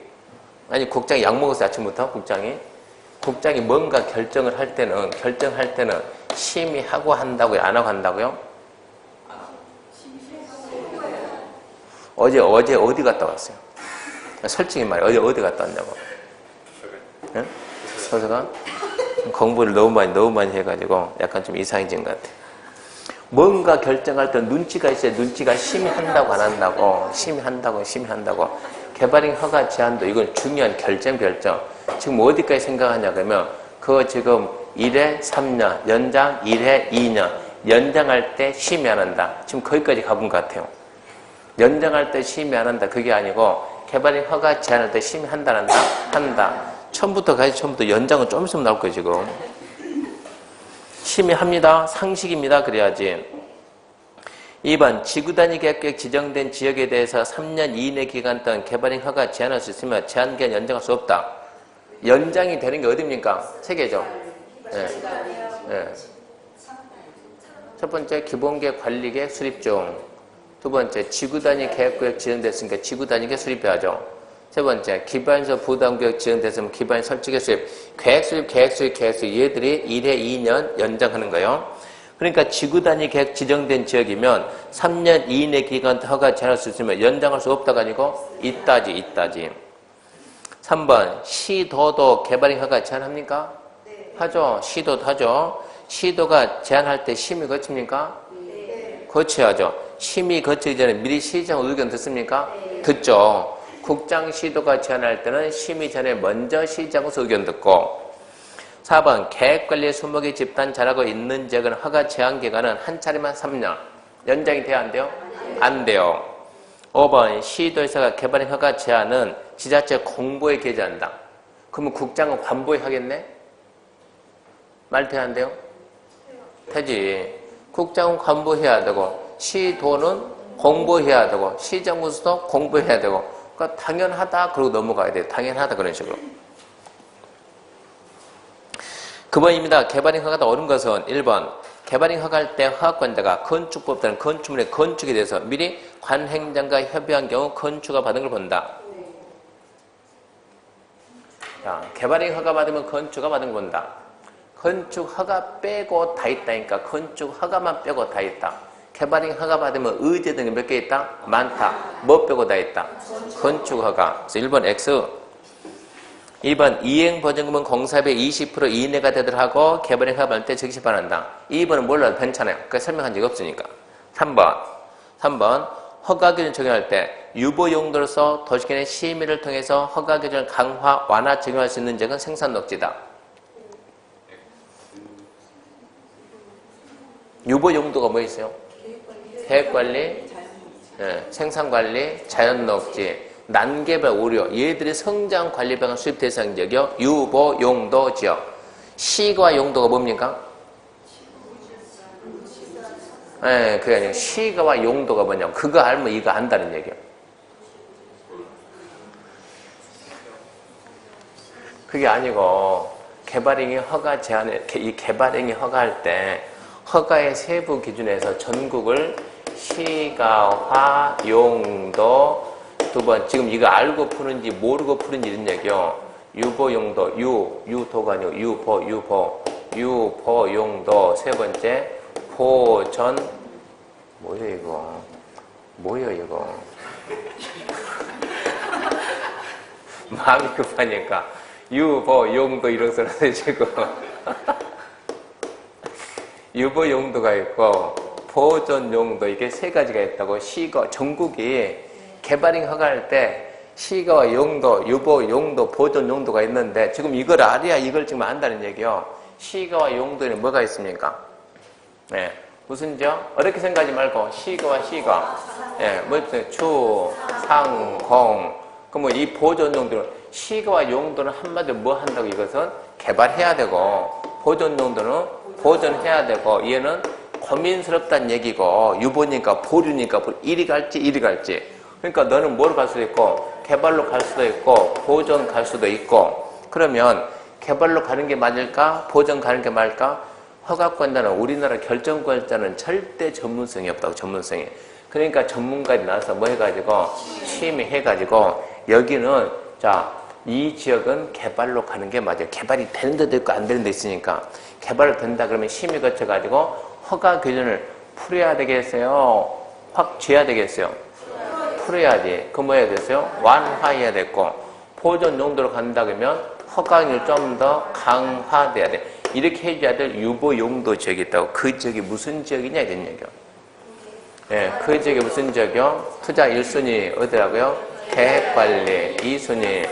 아니 국장이 약 먹었어요. 아침부터 국장이 국장이 뭔가 결정할 때는 심의하고 한다고요? 안 하고 한다고요? 어제 어디 갔다 왔어요? 솔직히 말해, 어디 갔다 왔냐고. 응? 서서가? 공부를 너무 많이 해가지고 약간 좀 이상해진 것 같아요. 뭔가 결정할 때 눈치가 있어야 눈치가 심의한다고 안 한다고. 심의한다고. 개발행 허가 제한도 이건 중요한 결정. 지금 어디까지 생각하냐 그러면 그거 지금 1회 3년, 연장 1회 2년, 연장할 때 심의 안 한다. 지금 거기까지 가본 것 같아요. 연장할 때 심의 안 한다. 그게 아니고 개발행 허가 제한할 때 심의한다 안 한다? 한다. 처음부터 연장은 좀 있으면 나올 거예요 지금. 심의합니다. 상식입니다. 그래야지. 2번 지구단위 계획 지정된 지역에 대해서 3년 이내 기간 동안 개발행 허가 제한할 수 있으며 제한기간 연장할 수 없다. 연장이 되는 게 어디입니까? 세 개죠. 네. 네. 첫 번째 기본계획 관리계획 수립 중. 두 번째 지구단위 계획구역 지정됐으니까 지구단위계 수립해야죠. 세 번째 기반서 부담구역 지정됐으면 기반 설치계 수립. 계획 수립 얘들이 1회 2년 연장하는 거예요. 그러니까 지구단위 계획 지정된 지역이면 3년 이내 기간 허가 제한할 수 있으면 연장할 수 없다가 아니고 있다지. 3번 시도도 개발행 허가 제한합니까? 네. 하죠. 시도도 하죠. 시도가 제한할 때 심의 거칩니까? 네. 거쳐야죠. 심의 거치기 전에 미리 시장 의견 듣습니까? 네. 듣죠. 국장 시도가 제한할 때는 심의 전에 먼저 시장에서 의견 듣고. 4번 계획관리 수목의 집단 잘하고 있는 지역은 허가 제한 기간은 한 차례만 3년. 연장이 돼야 안 돼요? 안 돼요. 5번 시도에서가 개발행 허가 제한은 지자체 공보에 게재한다. 그러면 국장은 관보에 하겠네? 말 돼야 안 돼요? 되지. 국장은 관보해야 되고 시도는 공보해야 되고 시정부서도 공보해야 되고 그러니까 당연하다 그러고 넘어가야 돼요. 당연하다 그런 식으로. 9번입니다. 개발행 허가가 옳은 것은 1번 개발행 허가할 때 허가권자가 건축법 또는 건축물의 건축에 대해서 미리 관행장과 협의한 경우 건축허가 받은 걸 본다. 자, 개발행 허가 받으면 건축허가 받은 걸 본다. 건축허가 빼고 다 있다니까 건축허가만 빼고 다 있다. 개발행 허가 받으면 의제 등이 몇 개 있다? 많다. 뭐 빼고 다 있다? 건축허가. 그래서 1번 X. 2번 이행보증금은 공사비의 20% 이내가 되도록 하고 개발행 허가 받을 때 즉시 반환한다. 2번은 몰라도 괜찮아요. 그러니까 설명한 적이 없으니까. 3번 허가기준 적용할 때 유보용도로서 도시계획 심의를 통해서 허가기준을 강화, 완화 적용할 수 있는 지역은 생산녹지다. 유보용도가 뭐 있어요? 계획관리, 생산관리, 자연녹지, 난개발 우려, 얘들이 성장관리 방안 수립 대상 지역이요. 유보 용도 지역. 시가 용도가 뭡니까? 그게 아니고 시가와 용도가 뭐냐고. 그거 알면 이거 안다는 얘기예요. 그게 아니고 개발행위 허가 제한에 이 개발행위 허가할 때 허가의 세부 기준에서 전국을 시가화 용도 두 번, 지금 이거 알고 푸는지 모르고 푸는지 이런 얘기요. 유보용도, 유도가 아니고 유보용도. 세 번째, 보전, 뭐예요, 이거. 마음이 급하니까. 유보용도 이런 소리를 지금. 유보용도가 있고, 보전용도, 이게 세 가지가 있다고. 전국이 개발행 허가할 때 시가와 용도, 유보 용도, 보존 용도가 있는데 지금 이걸 알아야 이걸 지금 안다는 얘기요. 시가와 용도에는 뭐가 있습니까? 무슨죠? 어렵게 생각하지 말고 시가. 뭐 있어요? 추, 상, 공. 그럼 이 보존 용도는 시가와 용도는 한마디로 뭐 한다고 이것은 개발해야 되고 보존 용도는 보존해야 되고 얘는 고민스럽다는 얘기고 유보니까 보류니까 이리 갈지. 그러니까 너는 뭐로 갈 수도 있고 개발로 갈 수도 있고 보존 갈 수도 있고 그러면 개발로 가는 게 맞을까? 보존 가는 게 맞을까? 허가권자는 우리나라 결정권자는 절대 전문성이 없다고. 전문성이. 그러니까 전문가들이 나와서 뭐 해가지고 심의해가지고 여기는 자 이 지역은 개발로 가는 게 맞아요. 개발이 되는 데도 있고 안 되는 데 있으니까. 개발을 된다 그러면 심의 거쳐가지고 허가 기준을 풀어야 되겠어요? 확 쥐어야 되겠어요? 풀어야지. 그 뭐 해야 되겠어요? 완화해야 됐고, 보존 용도로 간다 그러면 허가를 좀 더 강화돼야 돼. 이렇게 해줘야 될 유보 용도 지역이 있다고. 그 지역이 무슨 지역이냐 이런 얘기요. 예, 그 지역이 무슨 지역이요? 투자 1순위 어디라고요? 계획관리, 2순위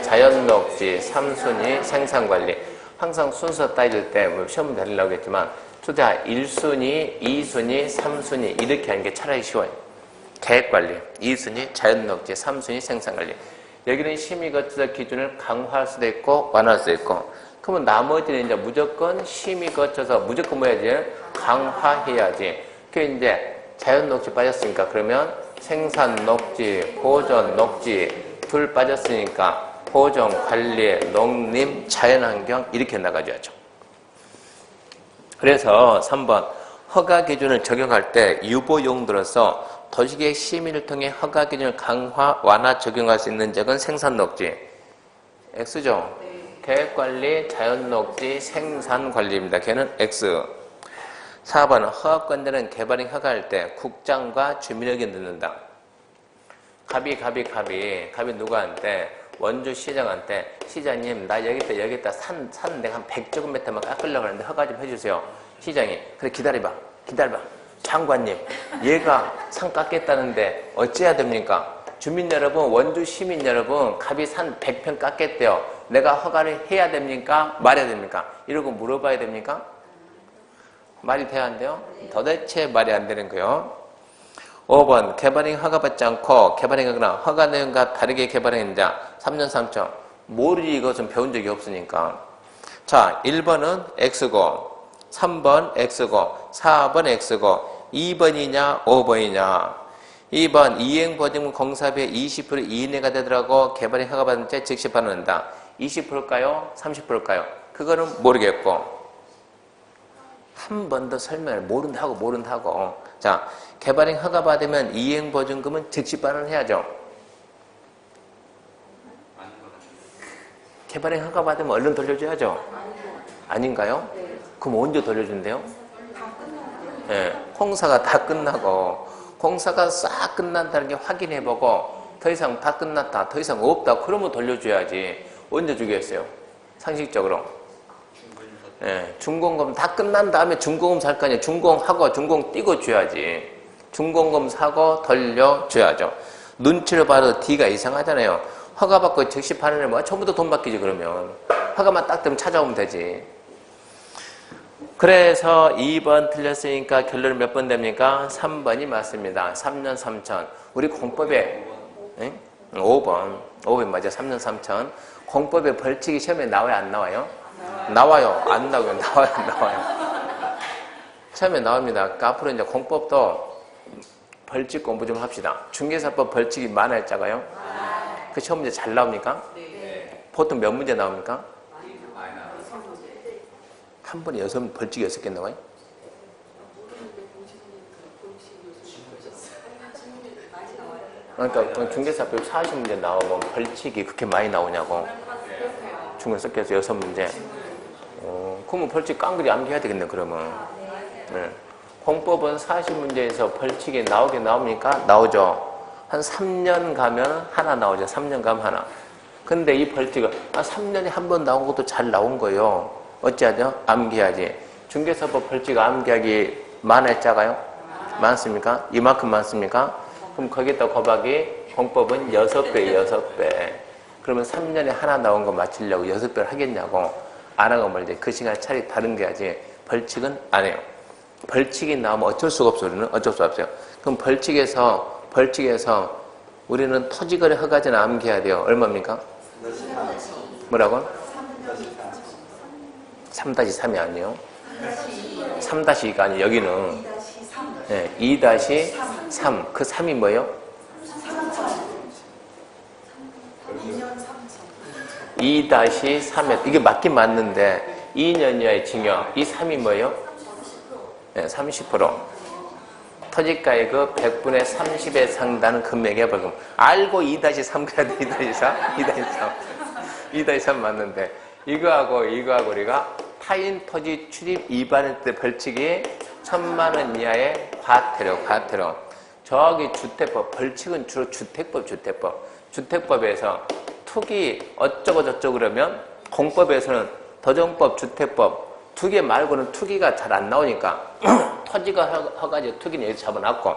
자연녹지, 3순위 생산관리. 항상 순서 따질 때 뭐 시험 잘 나오겠지만 투자 1순위, 2순위, 3순위 이렇게 하는 게 차라리 쉬워요. 계획관리, 2순위 자연녹지, 3순위 생산관리. 여기는 심의 거쳐서 기준을 강화할 수도 있고 완화할 수도 있고. 그러면 나머지는 이제 무조건 심의 거쳐서 무조건 뭐 해야지? 강화해야지. 그 이제 자연녹지 빠졌으니까 그러면 생산녹지, 보존녹지 둘 빠졌으니까 보존, 관리, 농림, 자연환경 이렇게 나가줘야죠. 그래서 3번 허가 기준을 적용할 때 유보 용도로서 도시계획 심의를 통해 허가 기준을 강화, 완화 적용할 수 있는 적은 생산녹지. X죠? 네. 계획관리, 자연녹지, 생산관리입니다. 걔는 X. 4번 허가권자는 개발행 허가할 때 국장과 주민에게 넣는다. 갑이 누구한테? 원주시장한테 시장님 나 여기다 산 내가 한 100제곱미터만 깎으려고 하는데 허가 좀 해주세요. 시장이 그래 기다려봐 장관님 얘가 산 깎겠다는데 어찌해야 됩니까? 주민 여러분 원주 시민 여러분 갑이 산 100평 깎겠대요. 내가 허가를 해야 됩니까? 말해야 됩니까? 이러고 물어봐야 됩니까? 말이 돼야 안 돼요? 도대체 말이 안 되는 거요. 5번 개발행 허가받지 않고 개발행하거나 허가 내용과 다르게 개발행한 자 3년 3점 모르지 이것은 배운 적이 없으니까. 자 1번은 X고 3번 X고 4번 X고 2번이냐 5번이냐. 2번 이행보증금 공사비의 20% 이내가 되더라고 개발행 허가받은 자 즉시 반환한다. 20%일까요? 30%일까요? 그거는 모르겠고 한 번 더 설명을 모른다고. 자, 개발행 허가 받으면 이행보증금은 즉시 반환해야죠. 개발행 허가 받으면 얼른 돌려줘야죠. 아닌가요? 그럼 언제 돌려준대요? 예, 공사가 다 끝나고 공사가 싹 끝난다는 게 확인해보고 더 이상 다 끝났다, 더 이상 없다 그러면 돌려줘야지. 언제 주겠어요? 상식적으로. 예, 준공금 다 끝난 다음에 준공금 살 거 아니에요. 준공하고 준공 띄고 줘야지. 준공금 사고 돌려줘야죠. 눈치를 봐도 D가 이상하잖아요. 허가받고 즉시 파는 뭐 전부 다 돈 받기지 그러면. 허가만 딱 되면 찾아오면 되지. 그래서 2번 틀렸으니까 결론은 몇 번 됩니까? 3번이 맞습니다. 3년 3천. 우리 공법에 5번 맞아. 3년 3천. 공법에 벌칙이 시험에 나와요 안 나와요? 나와요. 안 나와요. 나와요. 처음에 나옵니다. 그러니까 앞으로 이제 공법도 벌칙 공부 좀 합시다. 중개사법 벌칙이 많아요, 작아요? 그 시험 문제 잘 나옵니까? 보통 몇 문제 나옵니까? 한 번에 벌칙이 6개 나와요? 그러니까 중개사법 40문제 나오면 벌칙이 그렇게 많이 나오냐고. 중개사법에서 6문제. 그러면 벌칙 깡그리 암기해야 되겠네, 그러면. 네. 공법은 40문제에서 벌칙이 나오긴 나옵니까? 나오죠. 한 3년 가면 하나 나오죠. 3년 가면 하나. 근데 이 벌칙은 3년에 한 번 나온 것도 잘 나온 거예요. 어찌하죠? 암기해야지. 중개사법 벌칙 암기하기 많아요, 작아요? 많습니까? 이만큼 많습니까? 그럼 거기다 곱하기 공법은 6배예요, 6배. 그러면 3년에 하나 나온 거 맞추려고 6배를 하겠냐고. 안 하고 말이지. 그 시간에 차라리 다른 게 하지. 벌칙은 안 해요. 벌칙이 나오면 어쩔 수가 없어요. 우리는 어쩔 수 없어요. 그럼 벌칙에서 우리는 토지거래 허가제는 암기해야 돼요. 얼마입니까? 뭐라고? 3-3이 아니에요. 3-2가 아니에요. 여기는 2-3. 그 3이 뭐예요? 2-3에 이게 맞긴 맞는데 2년 이하의 징역. 이 3이 뭐예요? 30%. 토지가액의 100분의 30에 상당하는 금액의 벌금. 알고 2-3 그래야 돼. 2-4? 2-3. 2-3 맞는데 이거하고 우리가 타인 토지 출입 위반할 때 벌칙이 1,000만 원 이하의 과태료. 저기 주택법, 벌칙은 주로 주택법에서 투기 어쩌고 저쩌고 그러면 공법에서는 도정법, 주택법 두 개 말고는 투기가 잘 안 나오니까 토지가 허가지 투기는 여기 잡아놨고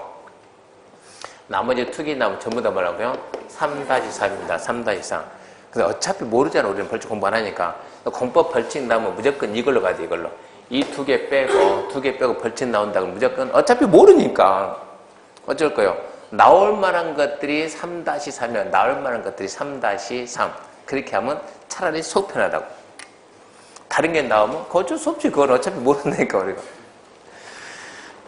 나머지 투기 나면 전부 다 뭐라고요? 3-3입니다. 3-3. 근데 어차피 모르잖아. 우리는 벌칙 공부 안 하니까. 공법 벌칙 나오면 무조건 이걸로 가야 돼. 이걸로. 이 2개 빼고 벌칙 나온다고 무조건 어차피 모르니까 어쩔 거요? 나올 만한 것들이 3-3이면 나올 만한 것들이 3-3. 그렇게 하면 차라리 속 편하다고. 다른 게 나오면 어쩔 수 없지. 그건 어차피 모른다니까 우리가.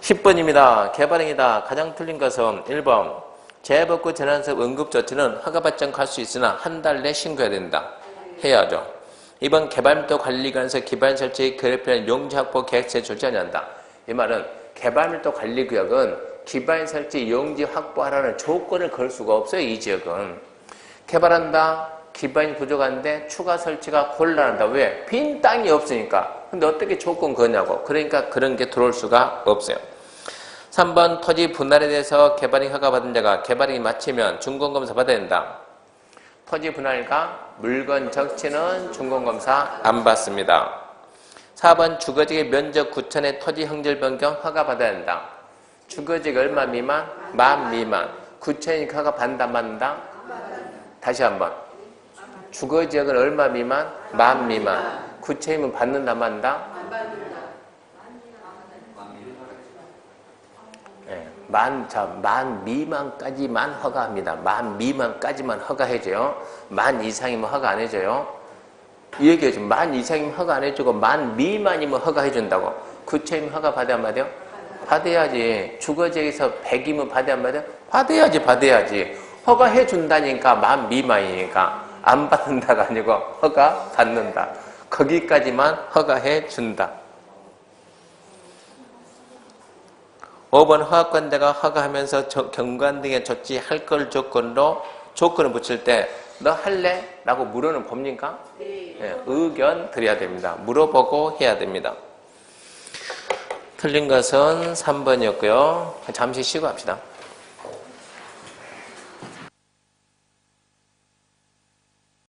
10번입니다. 개발행위다. 가장 틀린 것은 1번 재해복구 재난사업 응급조치는 허가받지 않고 할 수 있으나 한 달 내 신고해야 된다. 해야죠. 2번 개발밀도 관리구역에서 기반 설치 그래프의 용지 확보 계획세 조치하지 않는다. 이 말은 개발밀도 관리구역은 기반 설치 용지 확보하라는 조건을 걸 수가 없어요. 이 지역은. 개발한다. 기반이 부족한데 추가 설치가 곤란하다. 왜? 빈 땅이 없으니까. 근데 어떻게 조건 거냐고. 그러니까 그런 게 들어올 수가 없어요. 3번 토지 분할에 대해서 개발행 허가받은 자가 개발행위 마치면 준공검사 받아야 된다. 토지 분할과 물건 적치는 준공검사 안 받습니다. 4번 주거지의 면적 9천의 토지 형질 변경 허가받아야 된다. 주거지가 얼마 미만? 만 미만. 9천이니까 허가받는다 안 받는다? 다시 한번. 주거지역은 얼마 미만? 만 미만. 9천이면 받는다 만다? 네, 만 미만까지만 허가합니다. 만 미만까지만 허가해줘요. 만 이상이면 허가 안 해줘요. 이 얘기해줘. 만 이상이면 허가 안 해주고 만 미만이면 허가해준다고. 9천이면 허가 받아야 안 받아요? 받아야지. 주거지역에서 100이면 받아야 안 받아요? 받아야지. 허가해준다니까 만 미만이니까. 안 받는다가 아니고 허가 받는다. 거기까지만 허가해 준다. 5번 허가권자가 허가하면서 경관 등의 조치할 걸 조건을 붙일 때 너 할래? 라고 물어는 봅니까? 네, 의견 드려야 됩니다. 물어보고 해야 됩니다. 틀린 것은 3번이었고요. 잠시 쉬고 합시다.